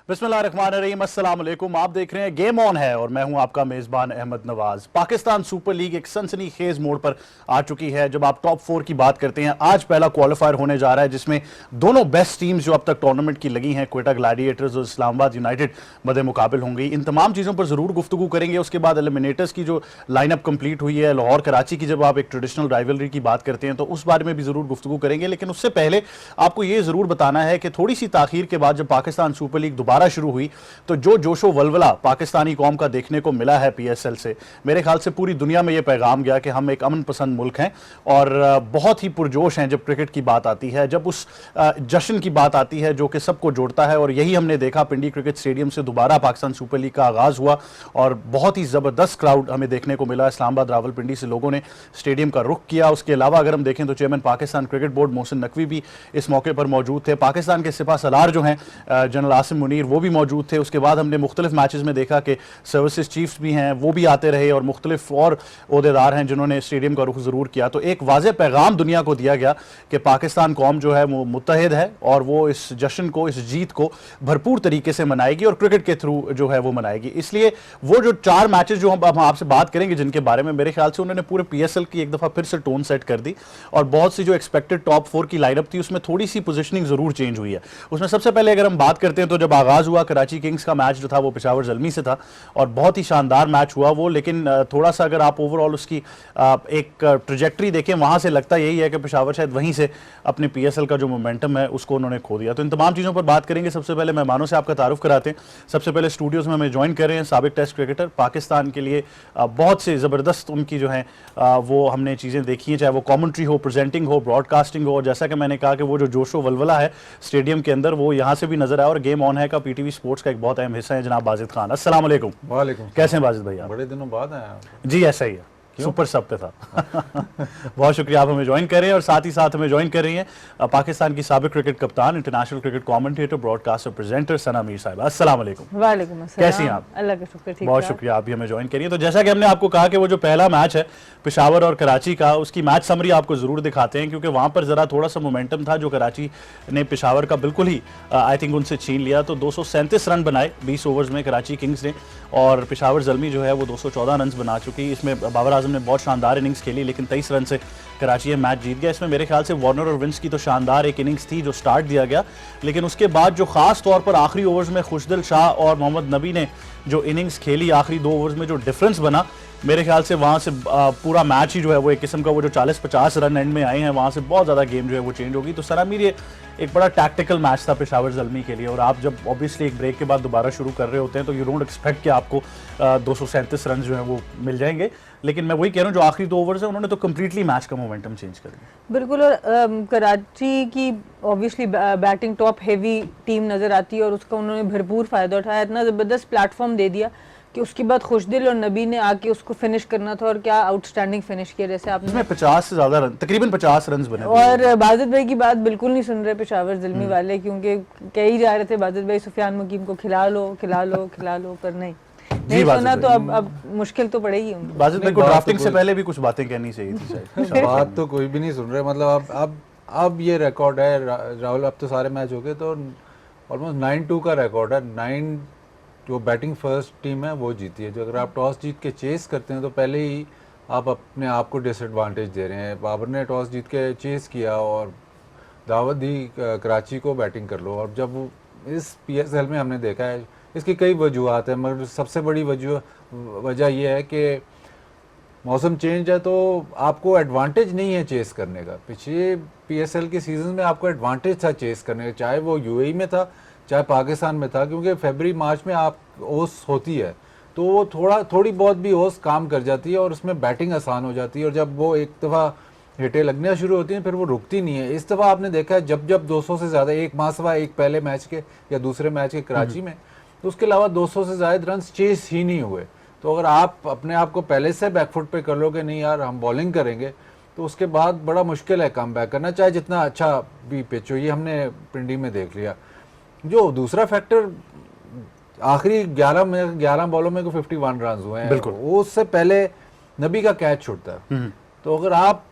बिस्मिल्लाहिर्रहमानिर्रहीम, अस्सलाम वालेकुम। आप देख रहे हैं गेम ऑन है और मैं हूं आपका मेज़बान अहमद नवाज। पाकिस्तान सुपर लीग एक सनसनीखेज मोड़ पर आ चुकी है। जब आप टॉप 4 की बात करते हैं, आज पहला क्वालिफायर होने जा रहा है जिसमें दोनों बेस्ट टीम्स जो अब तक टूर्नामेंट की लगी हैं, क्वेटा ग्लैडिएटर्स और इस्लामाबाद यूनाइटेड, मदे मुकाबिल होंगी। इन तमाम चीज़ों पर ज़रूर गुफ्तगू करेंगे। उसके बाद एलिमिनेटर्स की जो लाइनअप कंप्लीट हुई है, लाहौर कराची की जब आप एक ट्रेडिशनल राइवलरी की बात करते हैं तो उस बारे में भी ज़रूर गुफ्तगू करेंगे। लेकिन उससे पहले आपको ये ज़रूर बताना है कि थोड़ी सी ताखीर के बाद जब पाकिस्तान सुपर लीग दोबारा शुरू हुई तो जो जोशो वलवला पाकिस्तानी कौम का देखने को मिला है पीएसएल से, मेरे ख्याल से पूरी दुनिया में यह पैगाम गया कि हम एक अमन पसंद मुल्क हैं और बहुत ही पुरजोश हैं जब क्रिकेट की बात आती है, जब उस जश्न की बात आती है जो कि सबको जोड़ता है। और यही हमने देखा, पिंडी क्रिकेट स्टेडियम से दोबारा पाकिस्तान सुपर लीग का आगाज हुआ और बहुत ही ज़बरदस्त क्राउड हमें देखने को मिला। इस्लामाबाद रावलपिंडी से लोगों ने स्टेडियम का रुख किया। उसके अलावा अगर हम देखें तो chairman Pakistan cricket board Mohsin Naqvi भी इस मौके पर मौजूद थे। पाकिस्तान के सिपा सलार जो हैं जनरल आसिम मुनीर, वो भी मौजूद थे। उसके बाद हमने मुख्तलिफ मैचेस में देखा कि सर्विसेज चीफ्स भी हैं, वो भी आते रहे और मुख्तलिफ और ओहदेदार हैं जिन्होंने स्टेडियम का रुख ज़रूर किया। तो एक वाज़ेह पैगाम दुनिया को दिया गया कि पाकिस्तान कौम जो है वो मुत्तहिद है और वो इस जश्न को, इस जीत को भरपूर तरीके से मनाएगी और क्रिकेट के थ्रू जो है वो मनाएगी। इसलिए वो जो 4 मैचेस जो हम आपसे बात करेंगे जिनके बारे में, मेरे ख्याल से उन्होंने पूरे पीएसएल की एक दफ़ा फिर से टोन सेट कर दी और बहुत सी जो एक्सपेक्टेड टॉप 4 की लाइनअप थी उसमें थोड़ी सी पोजीशनिंग ज़रूर चेंज हुई है। उसमें सबसे पहले अगर हम बात करते हैं तो जब आगाज़ हुआ कराची किंग्स का मैच जो था वो पेशावर ज़ल्मी से था और बहुत ही शानदार मैच हुआ वो। लेकिन थोड़ा सा अगर आप ओवरऑल उसकी एक ट्रजेक्टरी देखें, वहां से लगता यही है कि पेशावर शायद वहीं से अपने पीएसएल का जो मोमेंटम है उसको उन्होंने खो दिया। तो इन तमाम चीज़ों पर बात करेंगे। सबसे पहले मेहमानों से आपका तारुफ कराते हैं। सबसे पहले स्टूडियोज़ में हमें ज्वाइन कर रहे हैं साबिक टेस्ट क्रिकेटर, पाकिस्तान के लिए बहुत से ज़बरदस्त उनकी जो है वो हमने चीज़ें देखी हैं, चाहे वो कॉमेंट्री हो, प्रेजेंटिंग हो, ब्रॉडकास्टिंग हो। और जैसा कि मैंने कहा कि वो जो जोशो वलवला है स्टेडियम के अंदर, वो यहाँ से भी नजर आया और गेम ऑन है का पीटीवी स्पोर्ट्स का एक बहुत अहम हिस्सा है जनाब बाजिद खान। अस्सलाम वालेकुम। वालेकुम। कैसे हैं बाजिद भैया? बड़े दिनों बाद आया जी, ऐसा ही है, सुपर सब पे था। बहुत शुक्रिया, आप हमें ज्वाइन कर रहे हैं और साथ ही साथ हमें ज्वाइन कर रही हैं पाकिस्तान की साबिक क्रिकेट कप्तान, international cricket commentator, broadcaster, presenter Sana Mir साहिबा। अस्सलाम वालेकुम। वालेकुम अस्सलाम। कैसी हैं आप? अल्लाह का शुक्र, ठीक। बहुत शुक्रिया, आप भी हमें ज्वाइन करिए। तो जैसा कि हमने आपको कहा कि वो जो पहला मैच है पेशावर और कराची का, उसकी मैच समरी आपको जरूर दिखाते हैं क्योंकि वहां पर जरा थोड़ा सा मोमेंटम था जो कराची ने पेशावर का बिल्कुल ही आई थिंक उनसे छीन लिया। तो 237 रन बनाए 20 ओवर्स में कराची किंग्स ने और पेशावर ज़ल्मी जो है वो 214 रन बना चुकी। इसमें बाबर आजम ने बहुत शानदार इनिंग्स खेली लेकिन 23 रन से कराची ये मैच जीत गया। इसमें मेरे ख्याल से वार्नर और विंस की तो शानदार एक इनिंग्स थी जो स्टार्ट दिया गया, लेकिन उसके बाद जो खास तौर पर आखिरी ओवर्स में खुशदिल शाह और मोहम्मद नबी ने जो इनिंग्स खेली आखिरी 2 ओवर्स में, जो डिफरेंस बना, मेरे ख्याल से वहाँ से पूरा मैच ही जो है वो एक किस्म का वो जो 40-50 रन एंड में आए हैं वहाँ से बहुत ज़्यादा गेम जो है वो चेंज होगी। तो सना मीर, ये एक बड़ा टैक्टिकल मैच था पेशावर ज़ल्मी के लिए और आप जब ऑब्वियसली एक ब्रेक के बाद दोबारा शुरू कर रहे होते हैं तो यू डोंट एक्सपेक्ट कि आपको 237 रन जो है वो मिल जाएंगे। लेकिन मैं वही कह रहा हूँ, जो आखिरी 2 ओवर्स है उन्होंने तो कम्प्लीटली मैच का मोमेंटम चेंज कर दिया। बिल्कुल। और कराची की obviously batting top heavy team नज़र आती है और उसका उन्होंने भरपूर फ़ायदा उठाया, इतना ज़बरदस्त प्लेटफॉर्म दे दिया कि उसके बाद खुशदिल और नबी ने आके उसको फिनिश करना था और क्या आउटस्टैंडिंग फिनिश किया। जैसे आपने 50 से ज़्यादा रन, तकरीबन 50 रन बने। और बाजिद भाई की बात बिल्कुल नहीं सुन रहे पेशावर ज़ल्मी वाले, क्योंकि कह ही जा रहे थे बाजिद भाई सुफियान मुकीम को खिला लो खिला लो खिला लो, पर नहीं सुना तो अब मुश्किल तो पड़ेगी। बाजिद भाई को ड्राफ्टिंग से पहले भी कुछ बातें कहनी चाहिए थी शायद। बात तो कोई भी नहीं सुन रहे। मतलब अब ये रिकॉर्ड है राहुल, अब तो सारे मैच हो गए तो ऑलमोस्ट 9-2 का रिकॉर्ड है। 9 जो बैटिंग फर्स्ट टीम है वो जीती है। जो अगर आप टॉस जीत के चेस करते हैं तो पहले ही आप अपने आप को डिसएडवांटेज दे रहे हैं। बाबर ने टॉस जीत के चेस किया और दावत दी कराची को बैटिंग कर लो। और जब इस पीएसएल में हमने देखा है, इसकी कई वजूहत हैं, मगर सबसे बड़ी वजह यह है कि मौसम चेंज है तो आपको एडवांटेज नहीं है चेस करने का। पिछले पीएसएल के सीजन में आपको एडवांटेज था चेस करने का, चाहे वो यूएई में था चाहे पाकिस्तान में था, क्योंकि फरवरी मार्च में आप ओस होती है तो वो थोड़ी बहुत भी ओस काम कर जाती है और उसमें बैटिंग आसान हो जाती है। और जब वो एक दफ़ा हिटें लगना शुरू होती हैं फिर वो रुकती नहीं है। इस दफ़ा आपने देखा है जब 200 से ज़्यादा, एक मासवा एक पहले मैच के या दूसरे मैच के कराची में, तो उसके अलावा 200 से ज़्यादा रन चेस ही नहीं हुए। तो अगर आप अपने आप को पहले से बैकफुट पे कर लो कि नहीं यार हम बॉलिंग करेंगे, तो उसके बाद बड़ा मुश्किल है कम बैक करना, चाहे जितना अच्छा भी पिच हो। ये हमने पिंडी में देख लिया। जो दूसरा फैक्टर, आखिरी 11 बॉलों में 51 रन हुए हैं, उससे पहले नबी का कैच छूटता है। तो अगर आप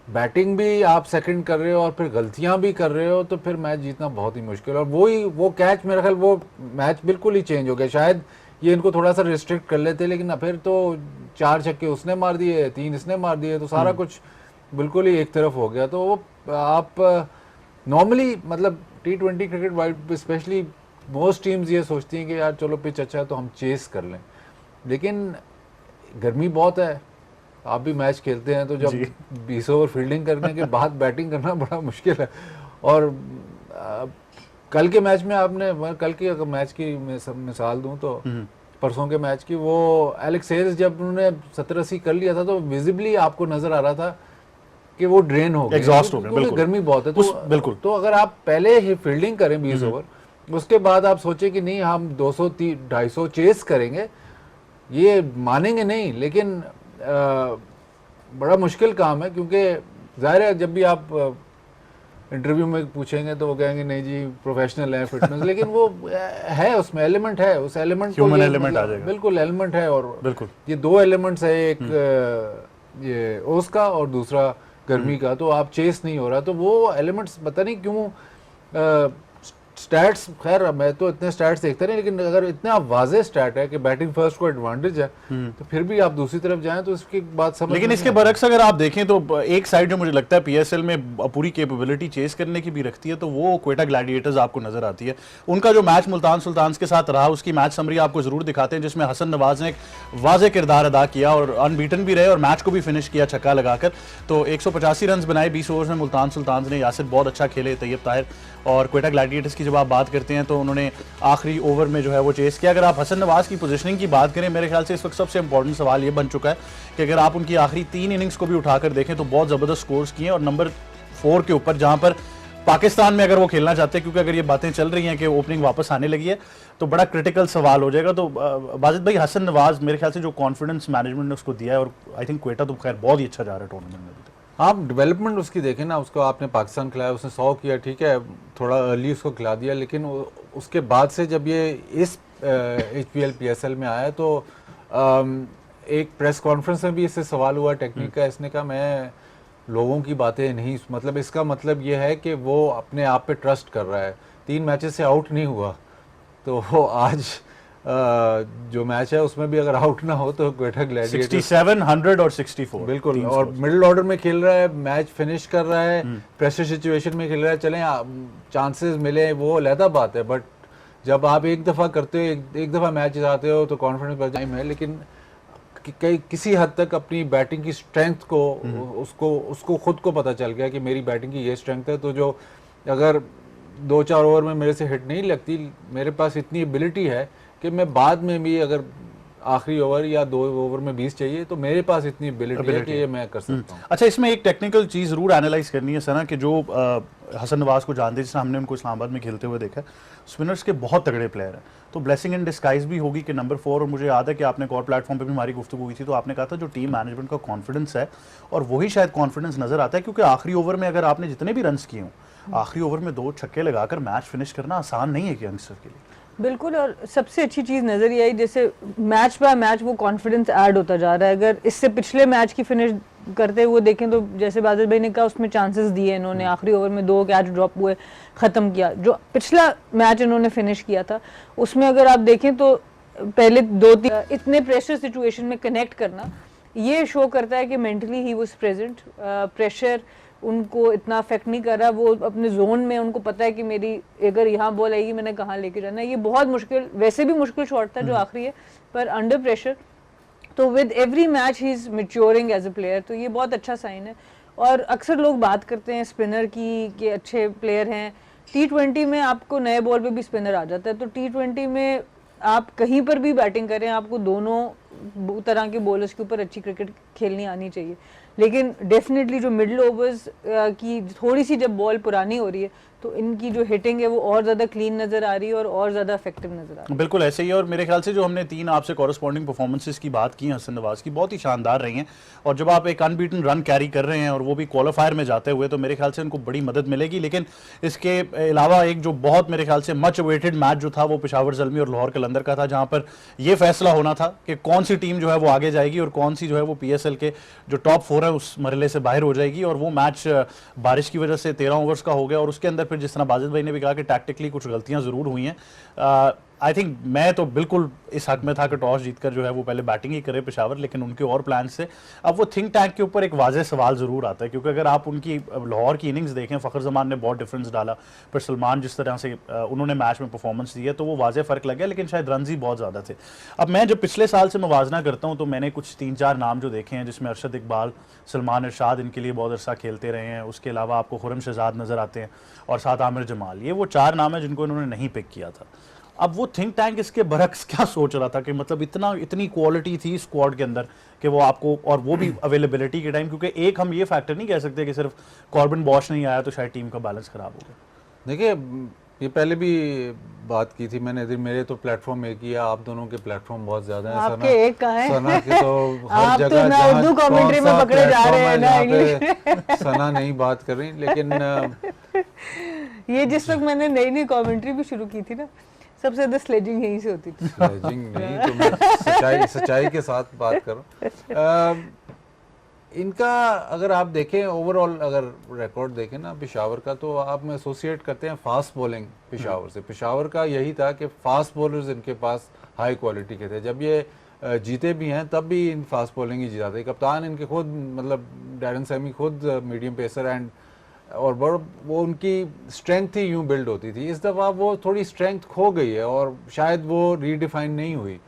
बैटिंग भी आप सेकंड कर रहे हो और फिर गलतियां भी कर रहे हो, तो फिर मैच जीतना बहुत ही मुश्किल। और वो कैच मेरा ख्याल वो मैच बिल्कुल ही चेंज हो गया। शायद ये इनको थोड़ा सा रिस्ट्रिक्ट कर लेते, लेकिन फिर तो 4 छक्के उसने मार दिए, 3 इसने मार दिए, तो सारा कुछ बिल्कुल ही एक तरफ हो गया। तो वो आप नॉर्मली मतलब T20 cricket wide specially most teams ये सोचती हैं कि यार चलो पिच अच्छा है तो हम चेस कर लें, लेकिन गर्मी बहुत है। आप भी मैच खेलते हैं तो जब 20 ओवर फील्डिंग करने के बाद बैटिंग करना बड़ा मुश्किल है। और कल के मैच में आपने, कल के अगर मैच की मिसाल दूं तो परसों के मैच की, वो एलेक्स हेल्स जब उन्होंने 70-80 कर लिया था तो विजिबली आपको नजर आ रहा था कि वो ड्रेन हो गए, एग्जॉस्ट हो गए, क्योंकि बिल्कुल गर्मी बहुत है। तो बिल्कुल। तो अगर आप पहले ही फील्डिंग करें 20 ओवर, उसके बाद आप सोचे कि नहीं हम 200-250 चेस करेंगे, ये मानेंगे नहीं। लेकिन बड़ा मुश्किल काम है, क्योंकि जाहिर है जब भी आप इंटरव्यू में पूछेंगे तो वो कहेंगे नहीं जी प्रोफेशनल है फिटनेस, लेकिन वो है, उसमें एलिमेंट है, उस एलिमेंट ह्यूमन एलिमेंट आ जाएगा, बिल्कुल एलिमेंट है। और बिल्कुल ये 2 एलिमेंट्स है, एक ये ओस का और दूसरा गर्मी का, तो आप चेस नहीं हो रहा, तो वो एलिमेंट्स पता नहीं क्यों स्टैट्स, खैर मैं तो इतने स्टैट्स देखते नहीं, लेकिन अगर इतना वाज़ेह स्टैट है कि बैटिंग फर्स्ट को एडवांटेज है, तो फिर भी आप दूसरी तरफ जाएं तो इसकी बात समझ। लेकिन इसके बरक्स अगर आप देखें तो एक साइड जो मुझे लगता है पीएसएल में पूरी कैपेबिलिटी चेस करने की भी रखती है, तो वो क्वेटा ग्लैडिएटर्स आपको नजर आती है। उनका जो मैच मुल्तान सुल्तान्स के साथ रहा, उसकी मैच समरी आपको जरूर दिखाते हैं, जिसमें हसन नवाज ने एक वाज़ेह किरदार अदा किया और अनबीटन भी रहे और मैच को भी फिनिश किया छक्का लगाकर। तो 185 रन बनाए 20 ओवर में मुल्तान सुल्तान्स ने। यासिर बहुत अच्छा खेले, तैयब ताहिर। और क्वेटा ग्लैडिएटर्स की जब आप बात करते हैं तो उन्होंने आखिरी ओवर में जो है वो चेस किया। अगर आप हसन नवाज की पोजीशनिंग की बात करें, मेरे ख्याल से इस वक्त सबसे इंपॉर्टेंट सवाल ये बन चुका है कि अगर आप उनकी आखिरी 3 इनिंग्स को भी उठाकर देखें तो बहुत ज़बरदस्त स्कोर्स किए, और नंबर 4 के ऊपर जहां पर पाकिस्तान में अगर वो खेलना चाहते हैं, क्योंकि अगर ये बातें चल रही हैं कि ओपनिंग वापस आने लगी है, तो बड़ा क्रिटिकल सवाल हो जाएगा। तो बाजिद भाई, हसन नवाज मेरे ख्याल से जो कॉन्फिडेंस मैनेजमेंट ने उसको दिया है, और आई थिंक क्वेटा तो खैर बहुत ही अच्छा जा रहा है टूर्नामेंट में। आप डेवलपमेंट उसकी देखें ना, उसको आपने पाकिस्तान खिलाया, उसने 100 किया, ठीक है थोड़ा अर्ली उसको खिला दिया, लेकिन उसके बाद से जब ये इस HPL PSL में आया तो एक प्रेस कॉन्फ्रेंस में भी इससे सवाल हुआ टेक्निक का, इसने कहा मैं लोगों की बातें नहीं, मतलब इसका मतलब ये है कि वो अपने आप पे ट्रस्ट कर रहा है। 3 मैचेस से आउट नहीं हुआ, तो वो आज जो मैच है उसमें भी अगर आउट ना हो तो क्वेटा ग्लैडिएटर्स 67, 100 और 64 बिल्कुल, और मिडिल ऑर्डर में खेल रहा है, मैच फिनिश कर रहा है, प्रेशर सिचुएशन में खेल रहा है। चलें चांसेस मिले वो अलहदा बात है, बट जब आप एक दफ़ा करते हो, एक दफ़ा मैच आते हो तो कॉन्फिडेंस बढ़ टाइम है। लेकिन किसी हद तक अपनी बैटिंग की स्ट्रेंथ को उसको खुद को पता चल गया कि मेरी बैटिंग की ये स्ट्रेंथ है, तो जो अगर 2-4 ओवर में मेरे से हिट नहीं लगती, मेरे पास इतनी एबिलिटी है कि मैं बाद में भी अगर आखिरी ओवर या 2 ओवर में 20 चाहिए तो मेरे पास इतनी एबिलिटी है कि ये मैं कर सकता हूँ। अच्छा, इसमें एक टेक्निकल चीज़ ज़रूर एनालाइज करनी है सना, कि जो हसन नवाज को जानते हैं, जिससे हमने उनको इस्लामाबाद में खेलते हुए देखा, स्पिनर्स के बहुत तगड़े प्लेयर हैं, तो ब्लेसिंग इन डिस्गाइज भी होगी कि नंबर 4। और मुझे याद है कि आपने एक और प्लेटफॉर्म पे भी हमारी गुफ्तगू हुई थी, तो आपने कहा था जो टीम मैनेजमेंट का कॉन्फिडेंस है, और वही शायद कॉन्फिडेंस नजर आता है, क्योंकि आखिरी ओवर में अगर आपने जितने भी रन्स किए हों, आखिरी ओवर में 2 छक्के लगाकर मैच फिनिश करना आसान नहीं है कि यंगस्टर के लिए। बिल्कुल, और सबसे अच्छी चीज़ नज़र ये आई जैसे मैच बाय मैच वो कॉन्फिडेंस ऐड होता जा रहा है। अगर इससे पिछले मैच की फिनिश करते हुए देखें तो जैसे बादल भाई ने कहा, उसमें चांसेस दिए इन्होंने, आखिरी ओवर में 2 कैच ड्रॉप हुए, ख़त्म किया। जो पिछला मैच इन्होंने फिनिश किया था उसमें अगर आप देखें तो पहले 2-3 इतने प्रेशर सिचुएशन में कनेक्ट करना, ये शो करता है कि mentally he was present. Pressure उनको इतना अफेक्ट नहीं कर रहा, वो अपने जोन में, उनको पता है कि मेरी अगर यहाँ बॉल आएगी मैंने कहाँ लेके जाना है। ये बहुत मुश्किल, वैसे भी मुश्किल शॉट था जो आखिरी है, पर अंडर प्रेशर तो with every match he is maturing as a player, तो ये बहुत अच्छा साइन है। और अक्सर लोग बात करते हैं स्पिनर की कि अच्छे प्लेयर हैं, T20 में आपको नए बॉल पे भी स्पिनर आ जाता है, तो T20 में आप कहीं पर भी बैटिंग करें आपको दोनों तरह के बॉलर्स के ऊपर अच्छी क्रिकेट खेलनी आनी चाहिए। लेकिन डेफिनेटली जो मिडिल ओवर्स की थोड़ी सी जब बॉल पुरानी हो रही है तो इनकी जो हिटिंग है वो और ज़्यादा क्लीन नज़र आ रही है और ज़्यादा इफेक्टिव नज़र आ रही है। बिल्कुल ऐसे ही है, और मेरे ख्याल से जो हमने 3 आपसे कॉरेस्पॉन्डिंग परफॉर्मेंसेस की बात की हसन नवाज की, बहुत ही शानदार रही हैं। और जब आप एक अनबीटन रन कैरी कर रहे हैं और वो भी क्वालिफायर में जाते हुए, तो मेरे ख्याल से उनको बड़ी मदद मिलेगी। लेकिन इसके अलावा एक जो बहुत मेरे ख्याल से मच अवेटेड मैच जो था वो पेशावर ज़ल्मी और लाहौर कलंदर का था, जहाँ पर यह फैसला होना था कि कौन सी टीम जो है वो आगे जाएगी और कौन सी जो है वो पीएसएल के जो टॉप 4 है उस मरहले से बाहर हो जाएगी। और वो मैच बारिश की वजह से 13 ओवर्स का हो गया और उसके अंदर फिर जिस तरह बाजिद भाई ने भी कहा कि टैक्टिकली कुछ गलतियां जरूर हुई हैं। आई थिंक मैं तो बिल्कुल इस हक में था कि टॉस जीतकर जो है वो पहले बैटिंग ही करे पेशावर, लेकिन उनके और प्लान से अब वो थिंक टैंक के ऊपर एक वाज़ेह सवाल ज़रूर आता है, क्योंकि अगर आप उनकी लाहौर की इनिंग्स देखें, फ़खर जमान ने बहुत डिफरेंस डाला, फिर सलमान जिस तरह से उन्होंने मैच में परफॉर्मेंस दी है तो वो वाज़ेह फ़र्क लग गया, लेकिन शायद रन ही बहुत ज़्यादा थे। अब मैं जब पिछले साल से मुवाजना करता हूँ तो मैंने कुछ 3-4 नाम जो देखे हैं, जिसमें अरशद इकबाल, सलमान इरशाद इनके लिए बहुत अरसा खेलते रहे हैं, उसके अलावा आपको खुरम शहजाद नज़र आते हैं और साथ आमिर जमाल, ये वो 4 नाम हैं जिनको इन्होंने नहीं पिक किया था। अब वो थिंक टैंक इसके बरक्स क्या सोच रहा था कि मतलब इतनी क्वालिटी थी स्क्वाड के अंदर कि वो आपको, और वो भी अवेलेबिलिटी के टाइम, क्योंकि एक हम ये फैक्टर नहीं कह सकते कि सिर्फ कॉर्बिन बॉश नहीं आया तो शायद टीम का बैलेंस खराब हो गया। देखिए, ये पहले भी बात की थी मैंने, मेरे तो प्लेटफॉर्म एक ही है, आप दोनों के प्लेटफॉर्म बहुत ज्यादा हैं। आपके एक कहाँ है? सना के तो हर आप जगह तो ना उर्दू कमेंट्री में पकड़े जा रहे हैं ना इंग्लिश। सना नहीं बात कर रही, लेकिन ये जिस वक्त मैंने नई कमेंट्री भी शुरू की थी ना, सबसे ज्यादा स्लेजिंग यहीं से होती थी। स्लेजिंग नहीं, तो मैं सच्चाई के साथ बात करूं। इनका अगर आप देखें ओवरऑल, अगर रिकॉर्ड देखें ना पेशावर का, तो आप में एसोसिएट करते हैं फास्ट बॉलिंग पेशावर से। पेशावर का यही था कि फास्ट बॉलर्स इनके पास हाई क्वालिटी के थे। जब ये जीते भी हैं तब भी इन फास्ट बॉलिंग ही जीता थे। कप्तान इनके खुद, मतलब डैरन सैमी खुद मीडियम पेसर एंड, और वो उनकी स्ट्रेंथ ही यूं बिल्ड होती थी। इस दफ़ा वो थोड़ी स्ट्रेंथ खो गई है और शायद वो रीडिफाइन नहीं हुई,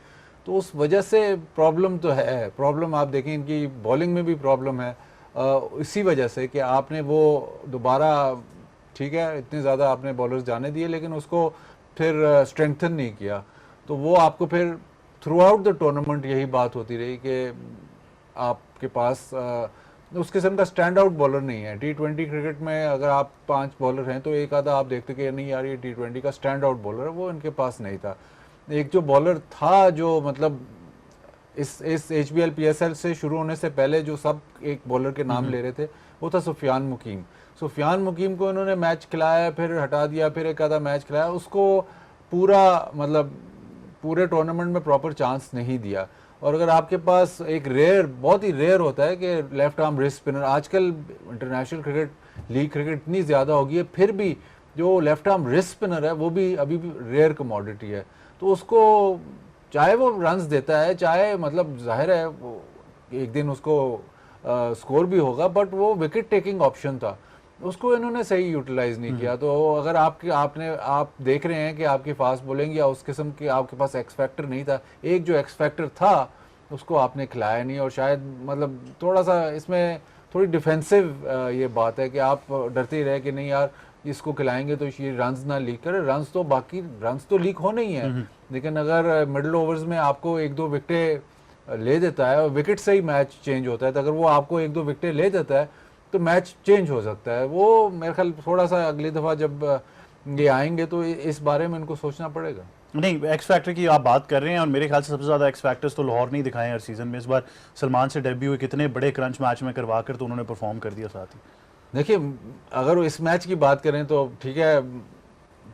तो उस वजह से प्रॉब्लम तो है। प्रॉब्लम आप देखें, इनकी बॉलिंग में भी प्रॉब्लम है इसी वजह से कि आपने वो दोबारा, ठीक है इतने ज़्यादा आपने बॉलर्स जाने दिए लेकिन उसको फिर स्ट्रेंथन नहीं किया, तो वो आपको फिर थ्रू आउट द टूर्नामेंट यही बात होती रही कि आपके पास उस किस्म का स्टैंड आउट बॉलर नहीं है। T20 क्रिकेट में अगर आप 5 बॉलर हैं तो एक आधा आप देखते कि नहीं यार ये T20 का स्टैंड आउट बॉलर है, वो इनके पास नहीं था। एक जो बॉलर था जो मतलब इस HBL PSL से शुरू होने से पहले जो सब एक बॉलर के नाम ले रहे थे, वो था सुफियान मुकीम। सुफियान मुकीम को इन्होंने मैच खिलाया, फिर हटा दिया, फिर एक आधा मैच खिलाया, उसको पूरा मतलब पूरे टूर्नामेंट में प्रॉपर चांस नहीं दिया। और अगर आपके पास एक बहुत ही रेयर होता है कि लेफ्ट आर्म रिस्ट स्पिनर, आजकल इंटरनेशनल क्रिकेट, लीग क्रिकेट इतनी ज़्यादा हो गई है, फिर भी जो लेफ्ट आर्म रिस्ट स्पिनर है वो भी अभी भी रेयर कमोडिटी है। तो उसको चाहे वो रन्स देता है, चाहे मतलब जाहिर है वो एक दिन उसको स्कोर भी होगा, बट वो विकेट टेकिंग ऑप्शन था, उसको इन्होंने सही यूटिलाइज नहीं किया। तो अगर आप देख रहे हैं कि आपकी फास्ट बॉलिंग या उस किस्म की आपके पास एक्स फैक्टर नहीं था, एक जो एक्स फैक्टर था उसको आपने खिलाया नहीं। और शायद मतलब थोड़ा सा इसमें थोड़ी डिफेंसिव ये बात है कि आप डरते ही रहे कि नहीं यार इसको खिलाएंगे तो ये रन्स ना लीक करे। रन्स तो लीक होने ही है, लेकिन अगर मिडिल ओवर्स में आपको 1-2 विकेटें ले देता है और विकेट से ही मैच चेंज होता है, तो अगर वो आपको 1-2 विकेटें ले देता है तो मैच चेंज हो सकता है। वो मेरे ख्याल थोड़ा सा अगली दफ़ा जब ये आएंगे तो इस बारे में इनको सोचना पड़ेगा। नहीं, एक्स फैक्टर की आप बात कर रहे हैं और मेरे ख्याल से सबसे ज़्यादा एक्स फैक्टर्स तो लाहौर नहीं दिखाए हर सीज़न में। इस बार सलमान से डेब्यू हुए, कितने बड़े क्रंच मैच में करवा कर तो उन्होंने परफॉर्म कर दिया साथ ही। देखिए, अगर इस मैच की बात करें तो ठीक है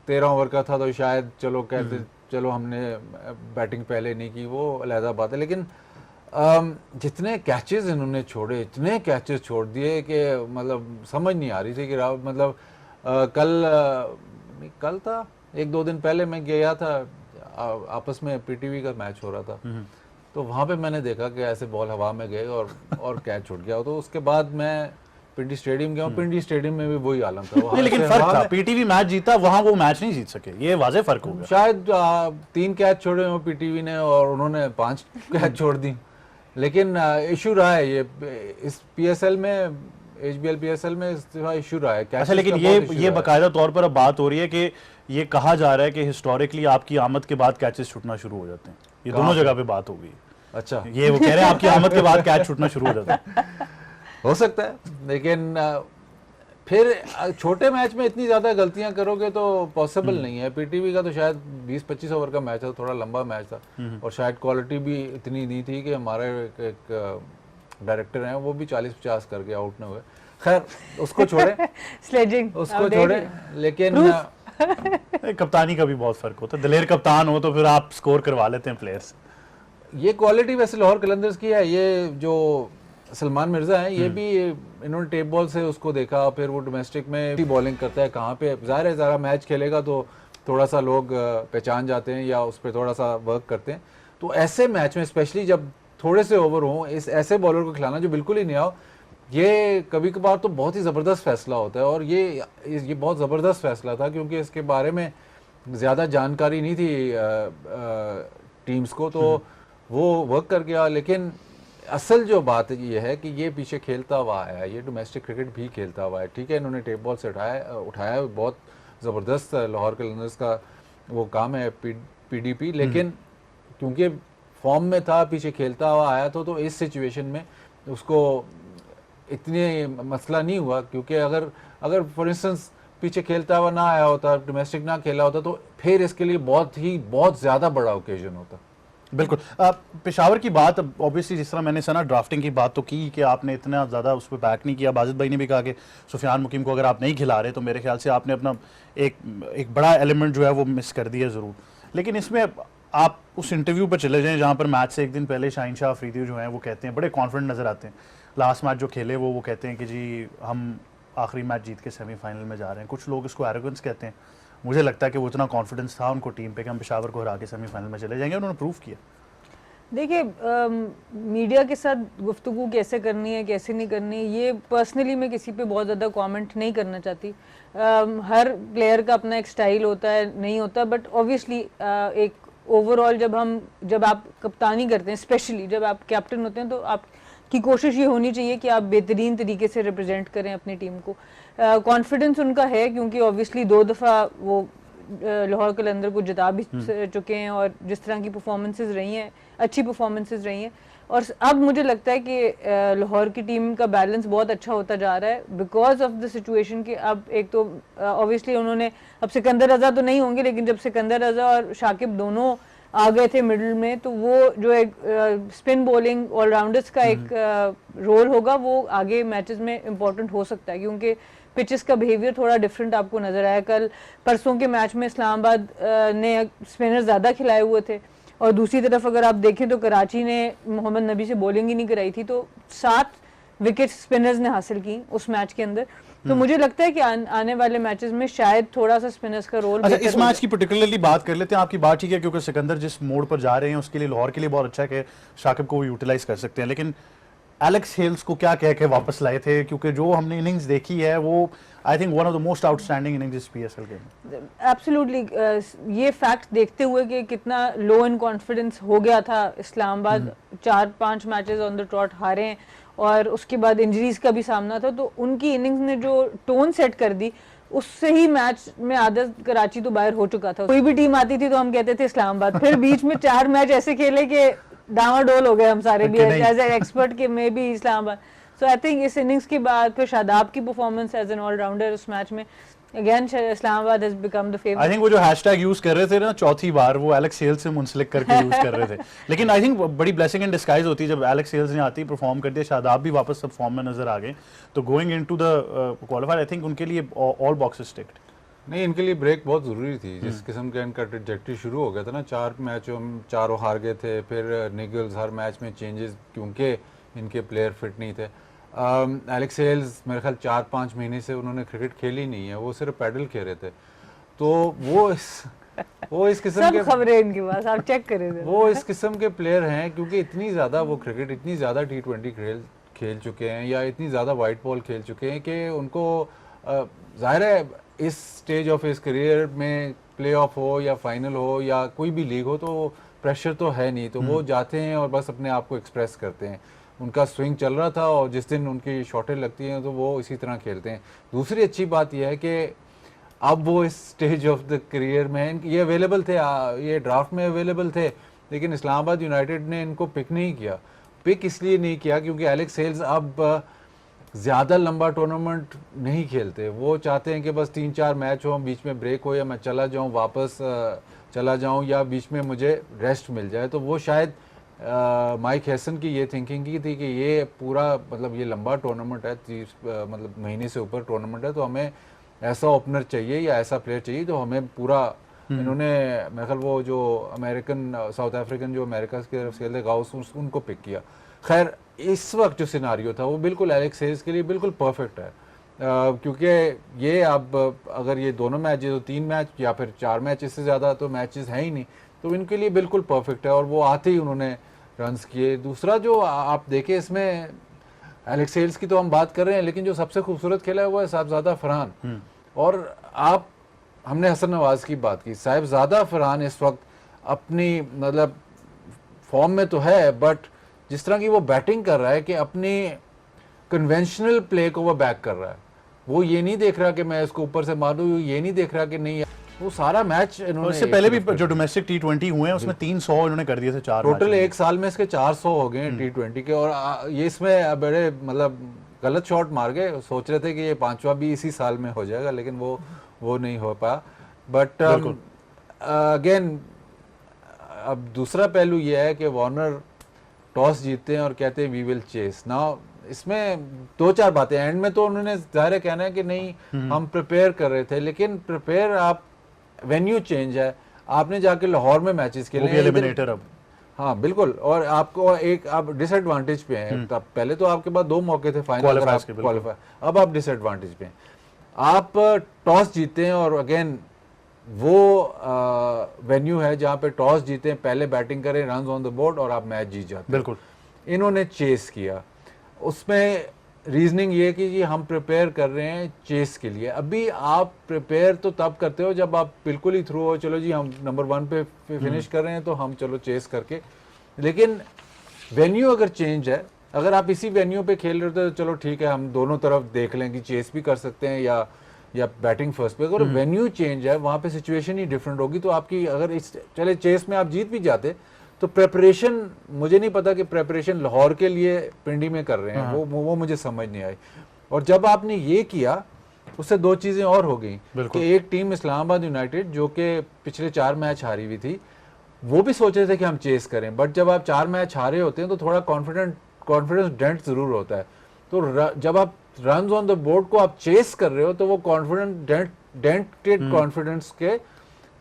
13 ओवर का था तो शायद चलो कहते चलो हमने बैटिंग पहले नहीं की, वो अलहदा बात है। लेकिन जितने कैचेस इन्होंने छोड़े, इतने कैचेस छोड़ दिए कि मतलब समझ नहीं आ रही थी कि मतलब कल था 1-2 दिन पहले मैं गया था, आपस में PTV का मैच हो रहा था, तो वहाँ पे मैंने देखा कि ऐसे बॉल हवा में गए और कैच छूट गया। तो उसके बाद मैं पिंडी स्टेडियम गया, पिंडी स्टेडियम में भी वही आलम था। लेकिन फर्क था, PTV मैच जीता, वहाँ वो मैच नहीं जीत सके, ये वाज़ेह फर्क हो गया। शायद 3 कैच छोड़े हो PTV ने और उन्होंने 5 कैच छोड़ दी। लेकिन इशू रहा है ये इस PSL में, HBL PSL में इशू रहा है। अच्छा, लेकिन ये बाकायदा तौर पर अब बात हो रही है कि ये कहा जा रहा है कि हिस्टोरिकली आपकी आमद के बाद कैचेस छूटना शुरू हो जाते हैं। ये दोनों जगह पे बात हो गई। अच्छा, ये वो कह रहे हैं आपकी आमद के बाद कैच छूटना शुरू हो जाता है। हो सकता है, लेकिन फिर छोटे मैच में इतनी ज़्यादा गलतियां करोगे तो पॉसिबल नहीं है। PTV का तो शायद 20-25 ओवर का मैच था, थोड़ा लंबा मैच था और शायद क्वालिटी भी इतनी नहीं थी कि हमारे एक डायरेक्टर हैं वो भी 40-50 करके आउट न हुए। खैर उसको छोड़े स्लेजिंग उसको छोड़े, लेकिन कप्तानी का भी बहुत फर्क होता है। दिलेर कप्तान हो तो फिर आप स्कोर करवा लेते हैं प्लेयर्स। ये क्वालिटी वैसे लाहौर कलंदर्स की है। ये जो सलमान मिर्जा है ये भी इन्होंने टेप बॉल से उसको देखा, फिर वो डोमेस्टिक में बॉलिंग करता है कहाँ पे, ज़ाहिर है ज़रा मैच खेलेगा तो थोड़ा सा लोग पहचान जाते हैं या उस पर थोड़ा सा वर्क करते हैं। तो ऐसे मैच में स्पेशली जब थोड़े से ओवर हों, इस ऐसे बॉलर को खिलाना जो बिल्कुल ही नहीं आओ, ये कभी कभार तो बहुत ही ज़बरदस्त फैसला होता है। और ये बहुत ज़बरदस्त फैसला था क्योंकि इसके बारे में ज़्यादा जानकारी नहीं थी टीम्स को, तो वो वर्क कर गया। लेकिन असल जो बात ये है कि ये पीछे खेलता हुआ आया है, ये डोमेस्टिक क्रिकेट भी खेलता हुआ है। ठीक है, इन्होंने टेप बॉल से उठाया, बहुत ज़बरदस्त लाहौर कलंदर्स का वो काम है पीडीपी, लेकिन क्योंकि फॉर्म में था, पीछे खेलता हुआ आया तो इस सिचुएशन में उसको इतने मसला नहीं हुआ। क्योंकि अगर फॉर इंस्टेंस पीछे खेलता हुआ ना आया होता, डोमेस्टिक ना खेला होता, तो फिर इसके लिए बहुत ज़्यादा बड़ा ओकेजन होता। बिल्कुल। पेशावर की बात, ऑब्वियसली जिस तरह मैंने सुना ड्राफ्टिंग की बात तो की कि आपने इतना ज़्यादा उस पर बैक नहीं किया। बाजिद भाई ने भी कहा कि सुफियान मुकीम को अगर आप नहीं खिला रहे तो मेरे ख्याल से आपने अपना एक बड़ा एलिमेंट जो है वो मिस कर दिया ज़रूर। लेकिन इसमें आप उस इंटरव्यू पर चले जाएँ जहाँ पर मैच से एक दिन पहले शाहीन शाह अफरीदी जो हैं वो कहते हैं, बड़े कॉन्फिडेंट नज़र आते हैं। लास्ट मैच जो खेले वो कहते हैं कि जी हम आखिरी मैच जीत के सेमीफाइनल में जा रहे हैं। कुछ लोग इसको एरोगेंस कहते हैं, मुझे लगता है कि वो इतना कॉन्फिडेंस था उनको टीम पे कि हम पेशावर को हरा के सेमीफाइनल में चले जाएंगे, उन्होंने प्रूव किया। देखिए, मीडिया के साथ गुफ्तगू कैसे करनी है कैसे नहीं करनी, ये पर्सनली मैं किसी पे बहुत ज़्यादा कमेंट नहीं करना चाहती। हर प्लेयर का अपना एक स्टाइल होता है, नहीं होता, बट ऑब्वियसली एक ओवरऑल जब आप कप्तानी करते हैं, स्पेशली जब आप कैप्टन होते हैं, तो आपकी कोशिश ये होनी चाहिए कि आप बेहतरीन तरीके से रिप्रेजेंट करें अपनी टीम को। कॉन्फिडेंस उनका है क्योंकि ऑब्वियसली 2 दफ़ा वो लाहौर कलंदर को जिता भी चुके हैं और जिस तरह की परफॉर्मेंसेस रही हैं, अच्छी परफॉर्मेंसेस रही हैं। और अब मुझे लगता है कि लाहौर की टीम का बैलेंस बहुत अच्छा होता जा रहा है बिकॉज ऑफ द सिचुएशन कि अब एक तो ऑब्वियसली उन्होंने, अब सिकंदर रजा तो नहीं होंगे, लेकिन जब सिकंदर रजा और शाकिब दोनों आ गए थे मिडिल में, तो वो जो एक स्पिन बॉलिंग ऑलराउंडर्स का एक रोल होगा वो आगे मैचेस में इम्पोर्टेंट हो सकता है क्योंकि पिचेस का बिहेवियर थोड़ा डिफरेंट आपको नजर आया। कल परसों के मैच में इस्लामाबाद ने स्पिनर ज़्यादा खिलाए हुए थे और दूसरी तरफ अगर आप देखें तो कराची ने मोहम्मद नबी से बॉलिंग ही नहीं कराई थी, तो 7 विकेट स्पिनर्स ने हासिल की उस मैच के अंदर। तो मुझे लगता है कि आने वाले मैचेस में शायद थोड़ा सा स्पिनर्स का रोल। अच्छा, इस मैच की पर्टिकुलरली बात कर लेते हैं। आपकी बात ठीक है क्योंकि सिकंदर जिस मोड पर जा रहे हैं उसके लिए लाहौर के लिए बहुत अच्छा है कि शाकिब को वो यूटिलाइज कर सकते हैं, लेकिन एलेक्स हेल्स को क्या कह के वापस लाए थे? क्योंकि जो हमने इनिंग्स देखी है वो I think one of the most outstanding innings इस पीएसएल गेम। एब्सोल्युटली, ये फैक्ट देखते हुए कि कितना लो इन कॉन्फिडेंस हो गया था Islamabad, 4-5 matches on the trout हारे और उसके बाद इंजरीज का भी सामना था, तो उनकी इनिंग्स ने जो टोन सेट कर दी उससे ही मैच में आधा कराची तो बाहर हो चुका था। कोई भी टीम आती थी तो हम कहते थे इस्लामाबाद, फिर बीच में 4 मैच ऐसे खेले कि डामाडोल हो गए हम सारे भी एज ए एक्सपर्ट के में भी इस्लामाबाद। सो आई थिंक इस इनिंग्स के बाद फिर शादाब की परफॉर्मेंस एज एन ऑलराउंडर उस मैच में again Islamabad has become the favourite. I think वो जो हैशटैग यूज कर रहे थे ना चौथी बार, वो एलेक्स हेल्स से मुंसलिक करके यूज कर रहे थे। लेकिन आई थिंक बड़ी ब्लेसिंग इन डिस्गाइज होती है जब एलेक्स हेल्स ने आती परफॉर्म कर दिया, शादाब भी वापस सब फॉर्म में नजर आ गए, तो going into the qualifier I think उनके लिए ऑल बॉक्सेस टिक्ड। नहीं, इनके लिए ब्रेक बहुत ज़रूरी थी। जिस किस्म का इनका ट्रैजेक्टरी शुरू हो गया था ना, 4 मैचों में 4 हार गए थे, फिर निगल्स हर मैच में चेंजेस क्योंकि इनके प्लेयर फिट नहीं थे। एलेक्स हेल्स मेरे ख्याल 4-5 महीने से उन्होंने क्रिकेट खेली नहीं है, वो सिर्फ पैडल खेल रहे थे। तो वो इस किस्म के खबरें इनके पास आप चेक करें, वो इस किस्म के प्लेयर हैं क्योंकि इतनी ज़्यादा वो क्रिकेट, इतनी ज़्यादा T20 खेल चुके हैं या इतनी ज़्यादा वाइट बॉल खेल चुके हैं कि उनको ज़ाहिर है इस स्टेज ऑफ इस करियर में प्ले ऑफ हो या फाइनल हो या कोई भी लीग हो तो प्रेशर तो है नहीं, तो वो जाते हैं और बस अपने आप को एक्सप्रेस करते हैं। उनका स्विंग चल रहा था और जिस दिन उनकी शॉटें लगती हैं तो वो इसी तरह खेलते हैं। दूसरी अच्छी बात यह है कि अब वो इस स्टेज ऑफ द करियर में ये अवेलेबल थे, ये ड्राफ्ट में अवेलेबल थे, लेकिन इस्लामाबाद यूनाइटेड ने इनको पिक नहीं किया। पिक इसलिए नहीं किया क्योंकि एलेक्स हेल्स अब ज़्यादा लंबा टूर्नामेंट नहीं खेलते। वो चाहते हैं कि बस 3-4 मैच हो, बीच में ब्रेक हो या मैं चला जाऊं, वापस चला जाऊं या बीच में मुझे रेस्ट मिल जाए। तो वो शायद माइक हैसन की ये थिंकिंग की थी कि ये पूरा मतलब ये लंबा टूर्नामेंट है, 30 मतलब महीने से ऊपर टूर्नामेंट है, तो हमें ऐसा ओपनर चाहिए या ऐसा प्लेयर चाहिए तो हमें पूरा इन्होंने मेरे ख्याल वो जो अमेरिकन साउथ अफ्रीकन जो अमेरिका की तरफ से खेलते गाउस उनको पिक किया। खैर इस वक्त जो सिनारियो था वो बिल्कुल एलेक्स हेज के लिए बिल्कुल परफेक्ट है, क्योंकि ये अब अगर ये दोनों मैच तो 3 मैच या फिर 4 मैच, इससे ज़्यादा तो मैचेस हैं ही नहीं, तो इनके लिए बिल्कुल परफेक्ट है और वो आते ही उन्होंने रन्स किए। दूसरा जो आप देखें इसमें एलेक्स हेज की तो हम बात कर रहे हैं, लेकिन जो सबसे खूबसूरत खेला है वो है साहिबजादा फरहान। और आप हमने हसन नवाज की बात की, साहिबजादा फरहान इस वक्त अपनी मतलब फॉर्म में तो है, बट जिस तरह की वो बैटिंग कर रहा है कि अपनी कन्वेंशनल प्ले को वो बैक कर रहा है, वो ये नहीं देख रहा कि मैं इसको ऊपर से मारूं, ये नहीं देख रहा कि नहीं, वो सारा मैच इन्होंने। इससे पहले भी जो डोमेस्टिक T20 हुए हैं उसमें 300 इन्होंने कर दिए थे 4 टोटल एक साल में इसके 400 हो गए हैं T20 के। और ये इसमें बड़े मतलब गलत शॉट मार गए, सोच रहे थे कि ये 5वां भी इसी साल में हो जाएगा, लेकिन वो नहीं हो पाया। बट अगेन अब दूसरा पहलू ये है कि वार्नर टॉस जीतते हैं और कहते हैं वी विल चेस। नाउ इसमें 2-4 बातें, एंड में तो उन्होंने जाहिर कहना है कि नहीं हम प्रिपेयर कर रहे थे, लेकिन प्रिपेयर आप वेन्यू चेंज है, आपने जाके लाहौर में मैचेस खेले हैं एलिमिनेटर अब। हाँ बिल्कुल, और आपको एक आप डिसएडवांटेज पे हैं। तब पहले तो आपके पास 2 मौके थे फाइनल क्वालिफाई, अब आप डिसएडवांटेज पे हैं। आप टॉस जीते हैं और अगेन वो वेन्यू है जहाँ पे टॉस जीते हैं, पहले बैटिंग करें, रन्स ऑन द बोर्ड और आप मैच जीत जाते हैं। बिल्कुल इन्होंने चेस किया, उसमें रीजनिंग ये कि जी हम प्रिपेयर कर रहे हैं चेस के लिए। अभी आप प्रिपेयर तो तब करते हो जब आप बिल्कुल ही थ्रू हो, चलो जी हम नंबर 1 पे फिनिश कर रहे हैं तो हम चलो चेस करके, लेकिन वेन्यू अगर चेंज है, अगर आप इसी वेन्यू पे खेल रहे हो तो चलो ठीक है, हम दोनों तरफ देख लें कि चेस भी कर सकते हैं या बैटिंग फर्स्ट पे। अगर वेन्यू चेंज है, वहाँ पे सिचुएशन ही डिफरेंट होगी, तो आपकी अगर चले चेस में आप जीत भी जाते तो प्रेपरेशन, मुझे नहीं पता कि प्रेपरेशन लाहौर के लिए पिंडी में कर रहे हैं, वो मुझे समझ नहीं आई। और जब आपने ये किया उससे 2 चीज़ें और हो गई कि एक टीम इस्लामाबाद यूनाइटेड जो कि पिछले 4 मैच हारी हुई थी, वो भी सोच रहे थे कि हम चेस करें, बट जब आप 4 मैच हारे होते हैं तो थोड़ा कॉन्फिडेंस डेंट ज़रूर होता है। तो जब आप रन्स ऑन द बोर्ड को आप चेस कर रहे हो तो वो डेंटेड कॉन्फिडेंस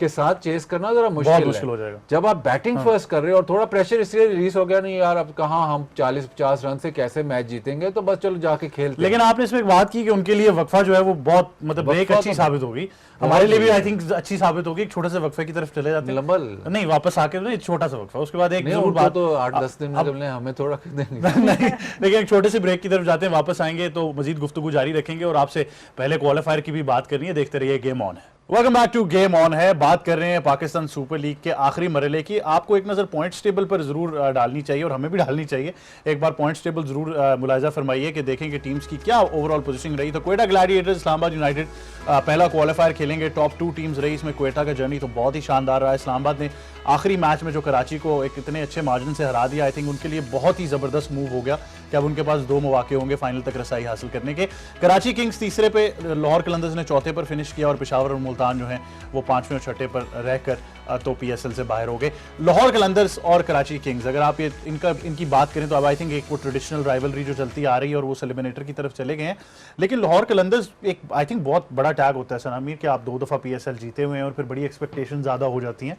के साथ चेस करना जरा मुश्किल हो जाएगा। जब आप बैटिंग फर्स्ट कर रहे हो और थोड़ा प्रेशर इसलिए रिलीज हो गया, नहीं यार अब कहाँ हम 40-50 रन से कैसे मैच जीतेंगे, तो बस चलो जाके खेलते। लेकिन आपने इसमें एक बात की कि उनके लिए वक्फा जो है वो बहुत मतलब ब्रेक अच्छी साबित होगी, हमारे लिए भी आई थिंक अच्छी साबित होगी। एक छोटे से वक्फे की तरफ चले जाते हैं, नहीं वापस आके नहीं, छोटा सा वक्फा, उसके बाद एक जरूर बात तो 8-10 दिन में हमें थोड़ा देंगे नहीं, लेकिन एक छोटे से ब्रेक की तरफ जाते हैं, वापस आएंगे तो मजीद गुफ्तगू जारी रखेंगे और आपसे पहले क्वालिफायर की भी बात करनी है। देखते रहिए गेम ऑन है। Welcome back to game on है। बात कर रहे हैं पाकिस्तान सुपर लीग के आखिरी मरहले की। आपको एक नज़र पॉइंट्स टेबल पर जरूर डालनी चाहिए और हमें भी डालनी चाहिए। एक बार पॉइंट्स टेबल जरूर मुलाहिजा फरमाइए कि देखें कि टीम्स की क्या ओवरऑल पोजीशनिंग रही। तो क्वेटा ग्लैडिएटर्स इस्लामाबाद यूनाइटेड पहला क्वालिफायर खेलेंगे, टॉप 2 टीम्स रही। इसमें क्वेटा का जर्नी तो बहुत ही शानदार रहा है। इस्लामाबाद ने आखिरी मैच में जो कराची को एक इतने अच्छे मार्जिन से हरा दिया, आई थिंक उनके लिए बहुत ही ज़बरदस्त मूव हो गया कि अब उनके पास 2 मौके होंगे फाइनल तक रसाई हासिल करने के। कराची किंग्स तीसरे पे, लाहौर कलंदर्स ने चौथे पर फिनिश किया और पेशावर और मुल्तान जो हैं वो 5वें और 6ठे पर रहकर तो PSL से बाहर हो गए। लाहौर कलंदर्स और कराची किंग्स, अगर आप ये इनकी बात करें तो अब आई थिंक एक वो ट्रेडिशनल राइवलरी जो चलती आ रही है और वो एलिमिनेटर की तरफ चले गए हैं। लेकिन लाहौर कलंदर्स एक आई थिंक बहुत बड़ा टैग होता है सनामीर कि आप 2 दफ़ा PSL जीते हुए हैं और फिर बड़ी एक्सपेक्टेशन ज़्यादा हो जाती हैं।